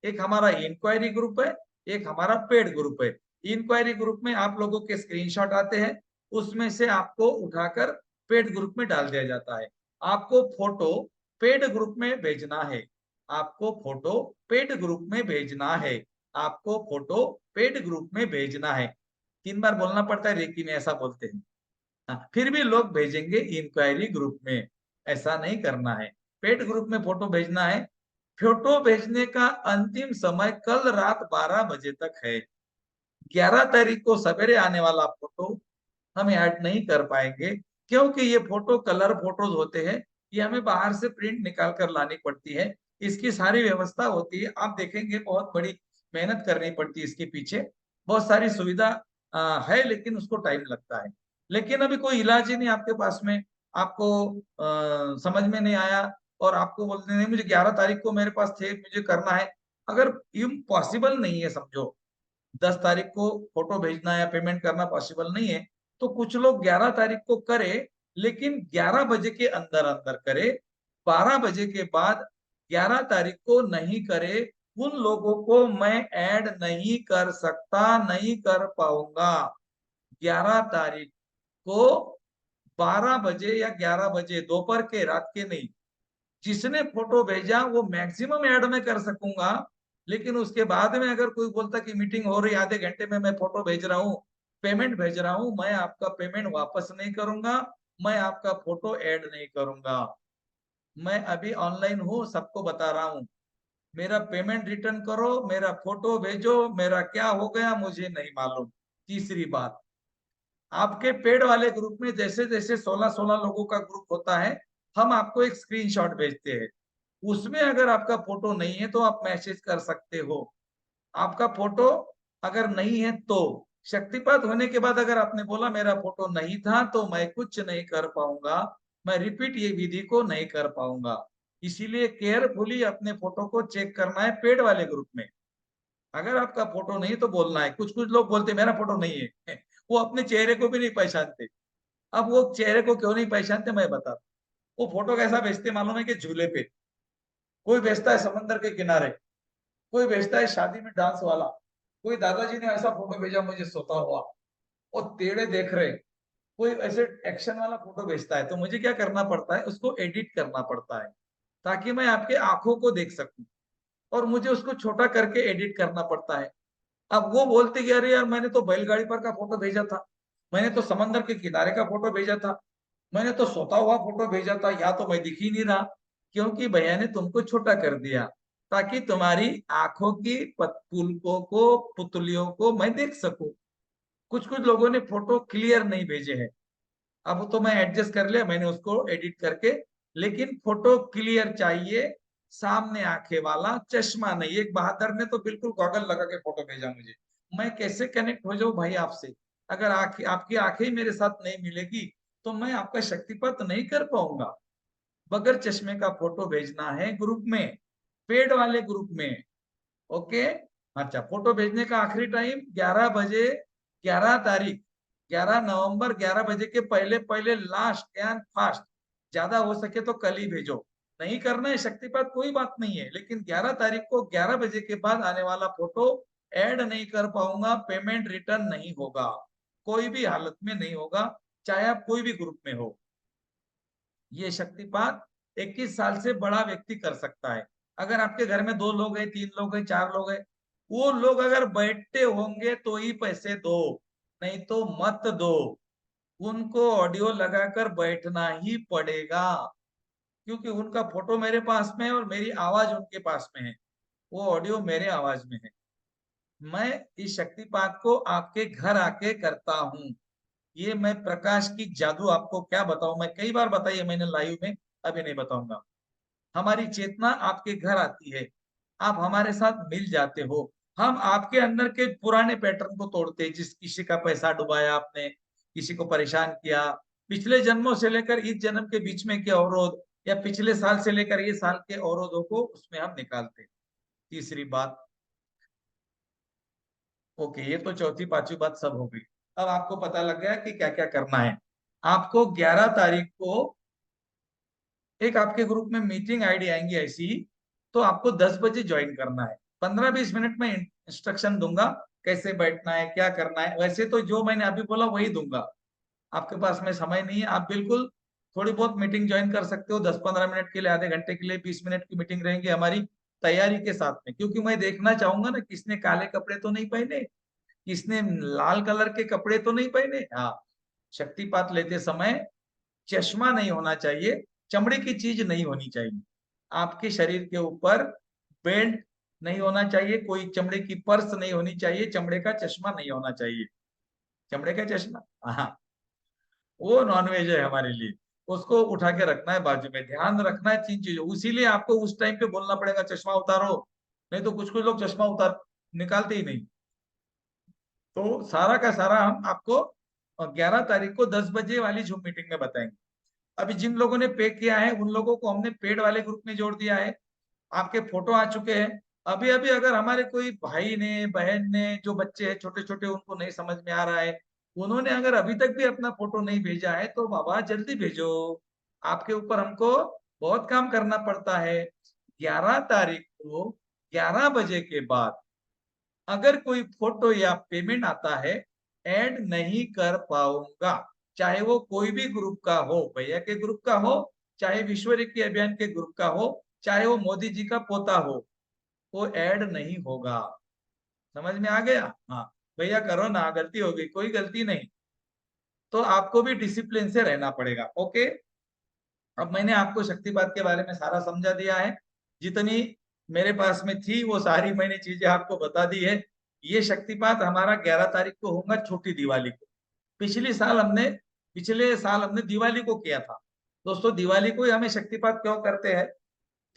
एक हमारा इंक्वायरी ग्रुप है, एक हमारा पेड ग्रुप है। इंक्वायरी ग्रुप में आप लोगों के स्क्रीनशॉट आते हैं, उसमें से आपको उठाकर पेड ग्रुप में डाल दिया जाता है। आपको फोटो पेड ग्रुप में भेजना है। आपको फोटो पेड ग्रुप में भेजना है। आपको फोटो पेड ग्रुप में भेजना है। 3 बार बोलना पड़ता है, रेकी में ऐसा बोलते हैं। हाँ, फिर भी लोग भेजेंगे इंक्वायरी ग्रुप में। ऐसा नहीं करना है, पेड ग्रुप में फोटो भेजना है। फोटो भेजने का अंतिम समय कल रात 12 बजे तक है। 11 तारीख को सवेरे आने वाला फोटो हम ऐड नहीं कर पाएंगे, क्योंकि ये फोटो कलर फोटोज होते हैं। ये हमें बाहर से प्रिंट निकाल कर लानी पड़ती है। इसकी सारी व्यवस्था होती है, आप देखेंगे बहुत बड़ी मेहनत करनी पड़ती है इसके पीछे। बहुत सारी सुविधा है, लेकिन उसको टाइम लगता है। लेकिन अभी कोई इलाज ही नहीं आपके पास में, आपको समझ में नहीं आया और आपको बोलते नहीं मुझे 11 तारीख को मेरे पास थे, मुझे करना है। अगर इम्पॉसिबल नहीं है, समझो 10 तारीख को फोटो भेजना या पेमेंट करना पॉसिबल नहीं है, तो कुछ लोग 11 तारीख को करे, लेकिन 11 बजे के अंदर अंदर करे। 12 बजे के बाद 11 तारीख को नहीं करे। उन लोगों को मैं ऐड नहीं कर सकता, नहीं कर पाऊंगा। 11 तारीख को 12 बजे या 11 बजे दोपहर के, रात के नहीं। जिसने फोटो भेजा वो मैक्सिमम ऐड में कर सकूंगा, लेकिन उसके बाद में अगर कोई बोलता कि मीटिंग हो रही, आधे घंटे में मैं फोटो भेज रहा हूँ, पेमेंट भेज रहा हूँ, मैं आपका पेमेंट वापस नहीं करूंगा। मैं आपका फोटो ऐड नहीं करूंगा। मैं अभी ऑनलाइन हूँ, सबको बता रहा हूँ। मेरा पेमेंट रिटर्न करो, मेरा फोटो भेजो, मेरा क्या हो गया मुझे नहीं मालूम। तीसरी बात, आपके पेड वाले ग्रुप में जैसे जैसे 16-16 लोगों का ग्रुप होता है, हम आपको एक स्क्रीनशॉट भेजते हैं। उसमें अगर आपका फोटो नहीं है तो आप मैसेज कर सकते हो। आपका फोटो अगर नहीं है तो शक्तिपात होने के बाद अगर आपने बोला मेरा फोटो नहीं था तो मैं कुछ नहीं कर पाऊंगा, मैं रिपीट ये विधि को नहीं कर पाऊंगा। इसीलिए केयरफुली अपने फोटो को चेक करना है पेड वाले ग्रुप में। अगर आपका फोटो नहीं तो बोलना है। कुछ कुछ लोग बोलते मेरा फोटो नहीं है वो अपने चेहरे को भी नहीं पहचानते। अब वो चेहरे को क्यों नहीं पहचानते मैं बताता। वो फोटो कैसा भेजते मालूम है, कि झूले पे कोई भेजता है, समंदर के किनारे कोई भेजता है, शादी में डांस वाला कोई, दादाजी ने ऐसा फोटो भेजा मुझे सोता हुआ, वो टेढ़े देख रहे। कोई ऐसे एक्शन वाला फोटो भेजता है, तो मुझे क्या करना पड़ता है, उसको एडिट करना पड़ता है ताकि मैं आपके आंखों को देख सकूं, और मुझे उसको छोटा करके एडिट करना पड़ता है। अब वो बोलते कि अरे यार मैंने तो बैलगाड़ी पर का फोटो भेजा था, मैंने तो समंदर के किनारे का फोटो भेजा था, मैंने तो सोता हुआ फोटो भेजा था, या तो मैं दिख ही नहीं रहा, क्योंकि भैया ने तुमको छोटा कर दिया ताकि तुम्हारी आंखों की पुलकों को, पुतलियों को मैं देख सकूं। कुछ कुछ लोगों ने फोटो क्लियर नहीं भेजे हैं। अब तो मैं एडजस्ट कर लिया, मैंने उसको एडिट करके, लेकिन फोटो क्लियर चाहिए, सामने आंखें वाला, चश्मा नहीं। एक बहादुर ने तो बिल्कुल गॉगल लगा के फोटो भेजा मुझे। मैं कैसे कनेक्ट हो जाऊं भाई आपसे? अगर आपकी आंखें ही मेरे साथ नहीं मिलेगी तो मैं आपका शक्तिपात नहीं कर पाऊंगा। बगैर चश्मे का फोटो भेजना है ग्रुप में, पेड वाले ग्रुप में। ओके। अच्छा, फोटो भेजने का आखिरी टाइम 11 बजे, 11 तारीख, 11 नवंबर, 11 बजे के पहले पहले, लास्ट एंड फास्ट। ज्यादा हो सके तो कल ही भेजो। नहीं करना है शक्तिपात कोई बात नहीं है, लेकिन 11 तारीख को 11 बजे के बाद आने वाला फोटो ऐड नहीं कर पाऊंगा, पेमेंट रिटर्न नहीं होगा, कोई भी हालत में नहीं होगा, चाहे आप कोई भी ग्रुप में हो। ये शक्तिपात 21 साल से बड़ा व्यक्ति कर सकता है। अगर आपके घर में 2 लोग हैं, 3 लोग हैं, 4 लोग हैं, वो लोग अगर बैठते होंगे तो ही पैसे दो, नहीं तो मत दो। उनको ऑडियो लगाकर बैठना ही पड़ेगा, क्योंकि उनका फोटो मेरे पास में है और मेरी आवाज उनके पास में है, वो ऑडियो मेरे आवाज में है। मैं इस शक्तिपात को आपके घर आके करता हूँ। ये मैं प्रकाश की जादू आपको क्या बताऊं, मैं कई बार बताई है मैंने लाइव में, अभी नहीं बताऊंगा। हमारी चेतना आपके घर आती है, आप हमारे साथ मिल जाते हो। हम आपके अंदर के पुराने पैटर्न को तोड़ते हैं, जिस किसी का पैसा डुबाया आपने, किसी को परेशान किया, पिछले जन्मों से लेकर इस जन्म के बीच में के अवरोध, या पिछले साल से लेकर ये साल के अवरोधों को उसमें हम निकालते हैं। तीसरी बात, ओके, ये तो चौथी पांचवी बात सब हो गई। अब आपको पता लग गया कि क्या क्या करना है। आपको 11 तारीख को एक आपके ग्रुप में मीटिंग आईडी आएंगी ऐसी, तो आपको 10 बजे ज्वाइन करना है। 15-20 मिनट में इंस्ट्रक्शन दूंगा कैसे बैठना है, क्या करना है। वैसे तो जो मैंने अभी बोला वही दूंगा, आपके पास में समय नहीं है, आप बिल्कुल थोड़ी बहुत मीटिंग ज्वाइन कर सकते हो, 10-15 मिनट के लिए, आधे घंटे के लिए, 20 मिनट की मीटिंग रहेंगी हमारी तैयारी के साथ में। क्योंकि मैं देखना चाहूंगा ना, किसने काले कपड़े तो नहीं पहने, किसने लाल कलर के कपड़े तो नहीं पहने। हाँ, शक्तिपात लेते समय चश्मा नहीं होना चाहिए, चमड़े की चीज नहीं होनी चाहिए, आपके शरीर के ऊपर बेल्ट नहीं होना चाहिए, कोई चमड़े की पर्स नहीं होनी चाहिए, चमड़े का चश्मा नहीं होना चाहिए। चमड़े का चश्मा, हाँ, वो नॉनवेज है हमारे लिए, उसको उठा के रखना है बाजू में। ध्यान रखना है 3 चीजों, इसीलिए आपको उस टाइम पे बोलना पड़ेगा चश्मा उतारो, नहीं तो कुछ कुछ लोग चश्मा उतार निकालते ही नहीं। तो सारा का सारा हम आपको 11 तारीख को 10 बजे वाली जूम मीटिंग में बताएंगे। अभी जिन लोगों ने पे किया है उन लोगों को हमने पेड वाले ग्रुप में जोड़ दिया है, आपके फोटो आ चुके हैं। अभी अभी अगर हमारे कोई भाई ने, बहन ने, जो बच्चे हैं छोटे छोटे, उनको नहीं समझ में आ रहा है, उन्होंने अगर अभी तक भी अपना फोटो नहीं भेजा है, तो बाबा जल्दी भेजो, आपके ऊपर हमको बहुत काम करना पड़ता है। 11 तारीख को 11 बजे के बाद अगर कोई फोटो या पेमेंट आता है, ऐड नहीं कर पाऊंगा, चाहे वो कोई भी ग्रुप का हो, भैया के ग्रुप का हो, चाहे विश्व रेखी अभियान के ग्रुप का हो, चाहे वो मोदी जी का पोता हो, वो ऐड नहीं होगा। समझ में आ गया? हाँ, भैया करो ना, गलती हो गई, कोई गलती नहीं। तो आपको भी डिसिप्लिन से रहना पड़ेगा। ओके। अब मैंने आपको शक्तिपात के बारे में सारा समझा दिया है, जितनी मेरे पास में थी वो सारी मैंने चीजें आपको बता दी है। ये शक्तिपात हमारा 11 तारीख को होगा, छोटी दिवाली को। पिछले साल हमने दिवाली को किया था। दोस्तों, दिवाली को ही हमें शक्तिपात क्यों करते हैं?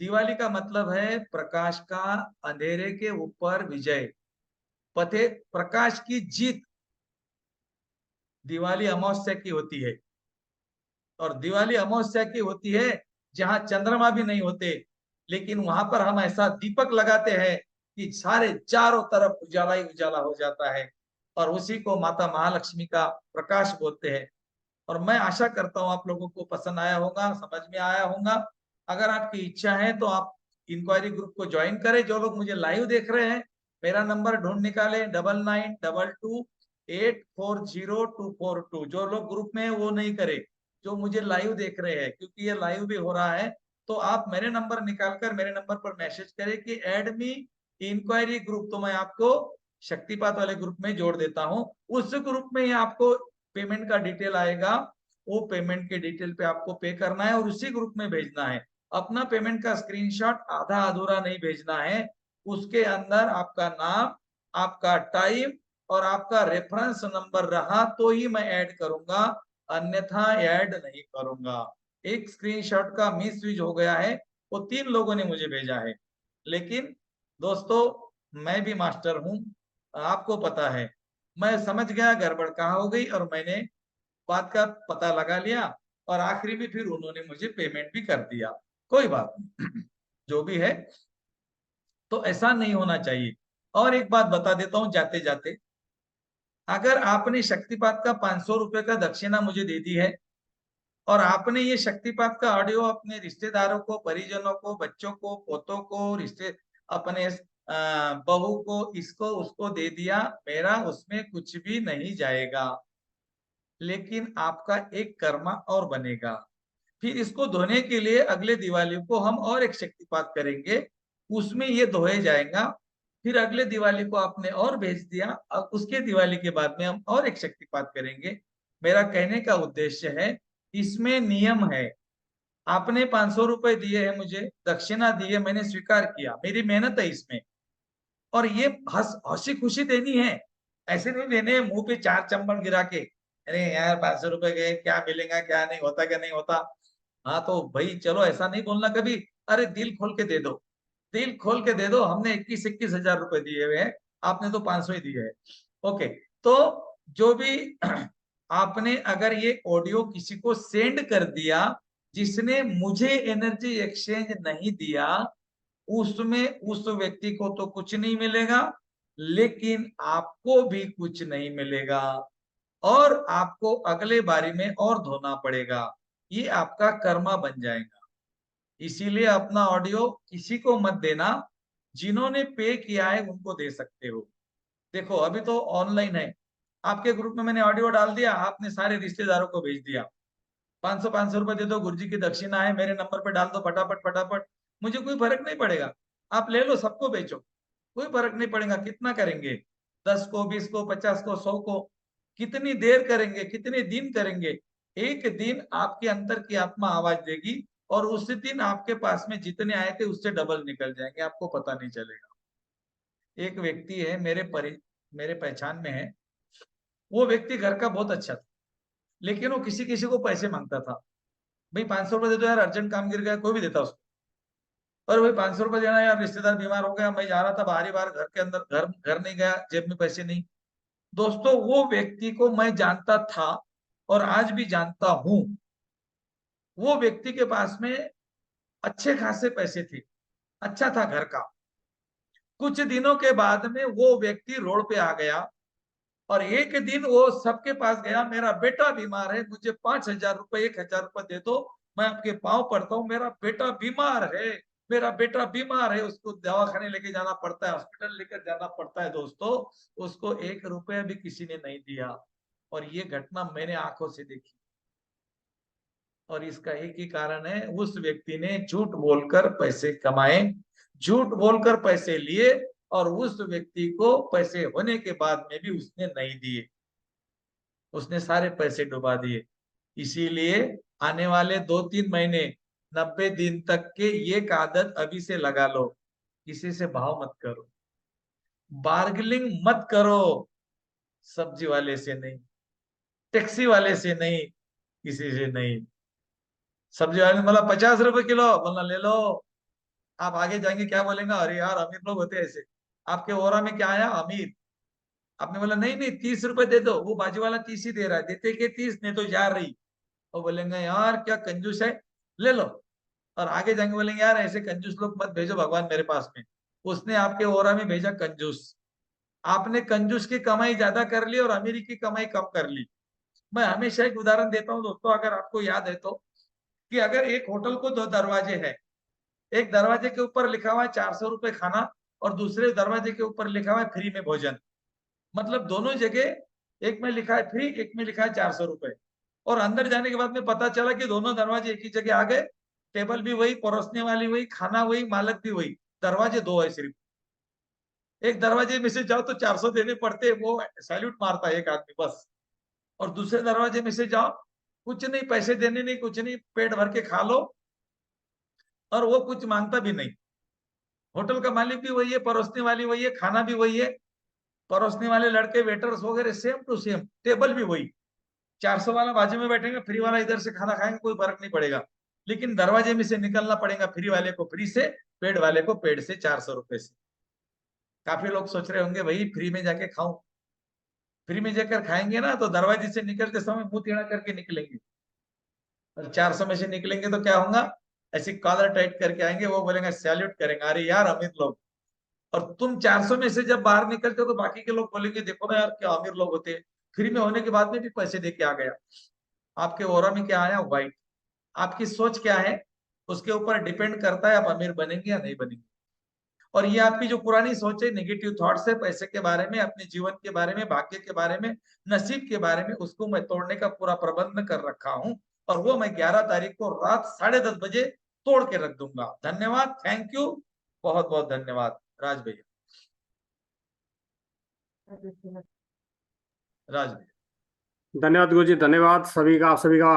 दिवाली का मतलब है प्रकाश का अंधेरे के ऊपर विजय, पते प्रकाश की जीत। दिवाली अमावस्या की होती है, और दिवाली अमावस्या की होती है जहां चंद्रमा भी नहीं होते, लेकिन वहां पर हम ऐसा दीपक लगाते हैं कि सारे चारों तरफ उजाला ही उजाला हो जाता है, और उसी को माता महालक्ष्मी का प्रकाश बोलते हैं। और मैं आशा करता हूं आप लोगों को पसंद आया होगा, समझ में आया होगा। अगर आपकी इच्छा है तो आप इंक्वायरी ग्रुप को ज्वाइन करें। जो लोग मुझे लाइव देख रहे हैं, मेरा नंबर ढूंढ निकाले, 9922840242। जो लोग ग्रुप में है वो नहीं करे, जो मुझे लाइव देख रहे हैं, क्योंकि ये लाइव भी हो रहा है, तो आप मेरे नंबर निकालकर मेरे नंबर पर मैसेज करें कि ऐड मी इंक्वायरी ग्रुप, तो मैं आपको शक्तिपात वाले ग्रुप में जोड़ देता हूं। उस ग्रुप में ही आपको पेमेंट का डिटेल आएगा, वो पेमेंट के डिटेल पे आपको पे करना है और उसी ग्रुप में भेजना है। अपना पेमेंट का स्क्रीनशॉट आधा अधूरा नहीं भेजना है, उसके अंदर आपका नाम, आपका टाइम और आपका रेफरेंस नंबर रहा तो ही मैं ऐड करूंगा। अन्यथा ऐड नहीं करूंगा। एक स्क्रीनशॉट का मिस यूज हो गया है, वो 3 लोगों ने मुझे भेजा है। लेकिन दोस्तों, मैं भी मास्टर हूं, आपको पता है। मैं समझ गया गड़बड़ कहाँ हो गई, और मैंने बात का पता लगा लिया, और आखिरी में फिर उन्होंने मुझे पेमेंट भी कर दिया। कोई बात नहीं, जो भी है। तो ऐसा नहीं होना चाहिए। और एक बात बता देता हूं जाते जाते, अगर आपने शक्तिपात का 500 रुपए का दक्षिणा मुझे दे दी है, और आपने ये शक्तिपात का ऑडियो अपने रिश्तेदारों को, परिजनों को, बच्चों को, पोतों को, रिश्ते अपने बहू को, इसको उसको दे दिया, मेरा उसमें कुछ भी नहीं जाएगा। लेकिन आपका एक कर्मा और बनेगा। फिर इसको धोने के लिए अगले दिवाली को हम और एक शक्तिपात करेंगे, उसमें ये धोए जाएगा। फिर अगले दिवाली को आपने और भेज दिया, अब उसके दिवाली के बाद में हम और एक शक्तिपात करेंगे। मेरा कहने का उद्देश्य है, इसमें नियम है। आपने 500 रुपए दिए हैं, मुझे दक्षिणा दी है, मैंने स्वीकार किया, मेरी मेहनत है इसमें, और ये हंसी खुशी देनी है। ऐसे नहीं देने हैं मुंह पे 4 चम्मच गिरा के, अरे यार 500 रुपए गए, क्या मिलेगा, क्या नहीं होता, क्या नहीं होता। हाँ तो भाई चलो, ऐसा नहीं बोलना कभी। अरे दिल खोल के दे दो, दिल खोल के दे दो। हमने 21-21 हजार रुपए दिए हुए हैं, आपने तो 500 ही दिए है। ओके। तो जो भी आपने अगर ये ऑडियो किसी को सेंड कर दिया, जिसने मुझे एनर्जी एक्सचेंज नहीं दिया, उसमें उस व्यक्ति को तो कुछ नहीं मिलेगा, लेकिन आपको भी कुछ नहीं मिलेगा, और आपको अगले बारी में और धोना पड़ेगा। ये आपका कर्मा बन जाएगा। इसीलिए अपना ऑडियो किसी को मत देना। जिन्होंने पे किया है उनको दे सकते हो। देखो अभी तो ऑनलाइन है, आपके ग्रुप में मैंने ऑडियो डाल दिया, आपने सारे रिश्तेदारों को भेज दिया। 500-500 रुपए दे दो, गुरुजी की दक्षिणा है, मेरे नंबर पे डाल दो फटाफट फटाफट। मुझे कोई फर्क नहीं पड़ेगा, आप ले लो, सबको बेचो, कोई फर्क नहीं पड़ेगा। कितना करेंगे? 10 को, 20 को, 50 को, 100 को? कितनी देर करेंगे, कितने दिन करेंगे? एक दिन आपके अंदर की आत्मा आवाज देगी, और उस दिन आपके पास में जितने आए थे उससे डबल निकल जाएंगे, आपको पता नहीं चलेगा। एक व्यक्ति है, मेरे पहचान में है। वो व्यक्ति घर का बहुत अच्छा था, लेकिन वो किसी किसी को पैसे मांगता था। भाई 500 रुपए दे दो यार, अर्जेंट काम गिर गया, कोई भी देता उसको। और भाई 500 रुपए देना यार, रिश्तेदार बीमार हो गया, मैं जा रहा था बाहरी बार, घर के अंदर, घर घर नहीं गया, जेब में पैसे नहीं। दोस्तों, वो व्यक्ति को मैं जानता था, और आज भी जानता हूं। वो व्यक्ति के पास में अच्छे खासे पैसे थे, अच्छा था घर का। कुछ दिनों के बाद में वो व्यक्ति रोड पे आ गया, और एक दिन वो सबके पास गया, मेरा बेटा बीमार है, मुझे 5,000 रुपए, 1,000 रुपए दे दो, मैं आपके पांव पड़ता हूँ, मेरा बेटा बीमार है, मेरा बेटा बीमार है। उसको दवाखाने लेके जाना पड़ता है, हॉस्पिटल लेकर जाना पड़ता है। दोस्तों, उसको 1 रुपया भी किसी ने नहीं दिया, और ये घटना मैंने आंखों से देखी। और इसका एक ही कारण है, उस व्यक्ति ने झूठ बोलकर पैसे कमाए, झूठ बोलकर पैसे लिए, और उस व्यक्ति को पैसे होने के बाद में भी उसने नहीं दिए, उसने सारे पैसे डुबा दिए। इसीलिए आने वाले 2-3 महीने, 90 दिन तक के ये आदत अभी से लगा लो, किसी से भाव मत करो, बार्गेनिंग मत करो। सब्जी वाले से नहीं, टैक्सी वाले से नहीं, किसी से नहीं। सब्जी वाले ने बोला 50 रुपए किलो, बोलना ले लो। आप आगे जाएंगे क्या बोलेंगे? अरे यार, अमीर लोग होते हैं ऐसे। आपके ओरा में क्या आया? अमीर। आपने बोला नहीं नहीं, 30 रुपए दे दो, वो बाजू वाला 30 ही दे रहा है, देते के 30, नहीं तो जा रही। वो बोलेंगे यार क्या कंजूस है, ले लो। और आगे जाएंगे बोलेंगे यार, ऐसे कंजूस लोग मत भेजो भगवान मेरे पास में। उसने आपके ओरा में भेजा कंजूस। आपने कंजूस की कमाई ज्यादा कर ली, और अमीरी की कमाई कम कर ली। मैं हमेशा एक उदाहरण देता हूँ दोस्तों, अगर आपको याद है तो, कि अगर एक होटल को 2 दरवाजे हैं, एक दरवाजे के ऊपर लिखा हुआ है 400 रुपए खाना, और दूसरे दरवाजे के ऊपर लिखा हुआ है फ्री में भोजन। मतलब दोनों जगह, एक में लिखा है फ्री, एक में लिखा है 400 रुपए। और अंदर जाने के बाद में पता चला कि दोनों दरवाजे एक ही जगह आ गए, टेबल भी वही, परोसने वाली वही, खाना वही, मालक भी वही, दरवाजे दो है सिर्फ। एक दरवाजे में से जाओ तो 400 देने पड़ते, वो सैल्यूट मारता है एक आदमी बस। और दूसरे दरवाजे में से जाओ, कुछ नहीं, पैसे देने नहीं, कुछ नहीं, पेट भर के खा लो, और वो कुछ मांगता भी नहीं। होटल का मालिक भी वही है, परोसने वाली वही है, खाना भी वही है, परोसने वाले लड़के वेटर्स वगैरह सेम टू सेम, टेबल भी वही। 400 वाला बाजू में बैठेगा, फ्री वाला इधर से खाना खाएंगे, कोई फर्क नहीं पड़ेगा। लेकिन दरवाजे में से निकलना पड़ेगा, फ्री वाले को फ्री से, पेड वाले को पेड से, 400 रुपए से। काफी लोग सोच रहे होंगे भाई फ्री में जाके खाऊं। फ्री में जाकर खाएंगे ना तो दरवाजे से निकलते समय मुंह टेढ़ा करके निकलेंगे, और 400 में से निकलेंगे तो क्या होगा, ऐसी कॉलर टाइट करके आएंगे, वो बोलेंगे, सैल्यूट करेंगे, अरे यार अमीर लोग। और तुम 400 में से जब बाहर निकलते हो तो बाकी के लोग बोलेंगे, देखो ना यार क्या अमीर लोग होते हैं, फ्री में होने के बाद में भी पैसे दे के आ गया। आपके ओरा में क्या आया, व्हाइट। आपकी सोच क्या है, उसके ऊपर डिपेंड करता है आप अमीर बनेंगे या नहीं बनेंगे। और ये आपकी जो पुरानी सोच है, नेगेटिव थॉट्स है पैसे के बारे में, अपने जीवन के बारे में, भाग्य के बारे में, नसीब के बारे में, उसको मैं तोड़ने का पूरा प्रबंध कर रखा हूं। और वो मैं 11 तारीख को रात 10:30 बजे तोड़ के रख दूंगा। धन्यवाद, थैंक यू, बहुत बहुत धन्यवाद राज भैया। राज भैया। धन्यवाद गुरु जी, धन्यवाद सभी का, आप सभी का।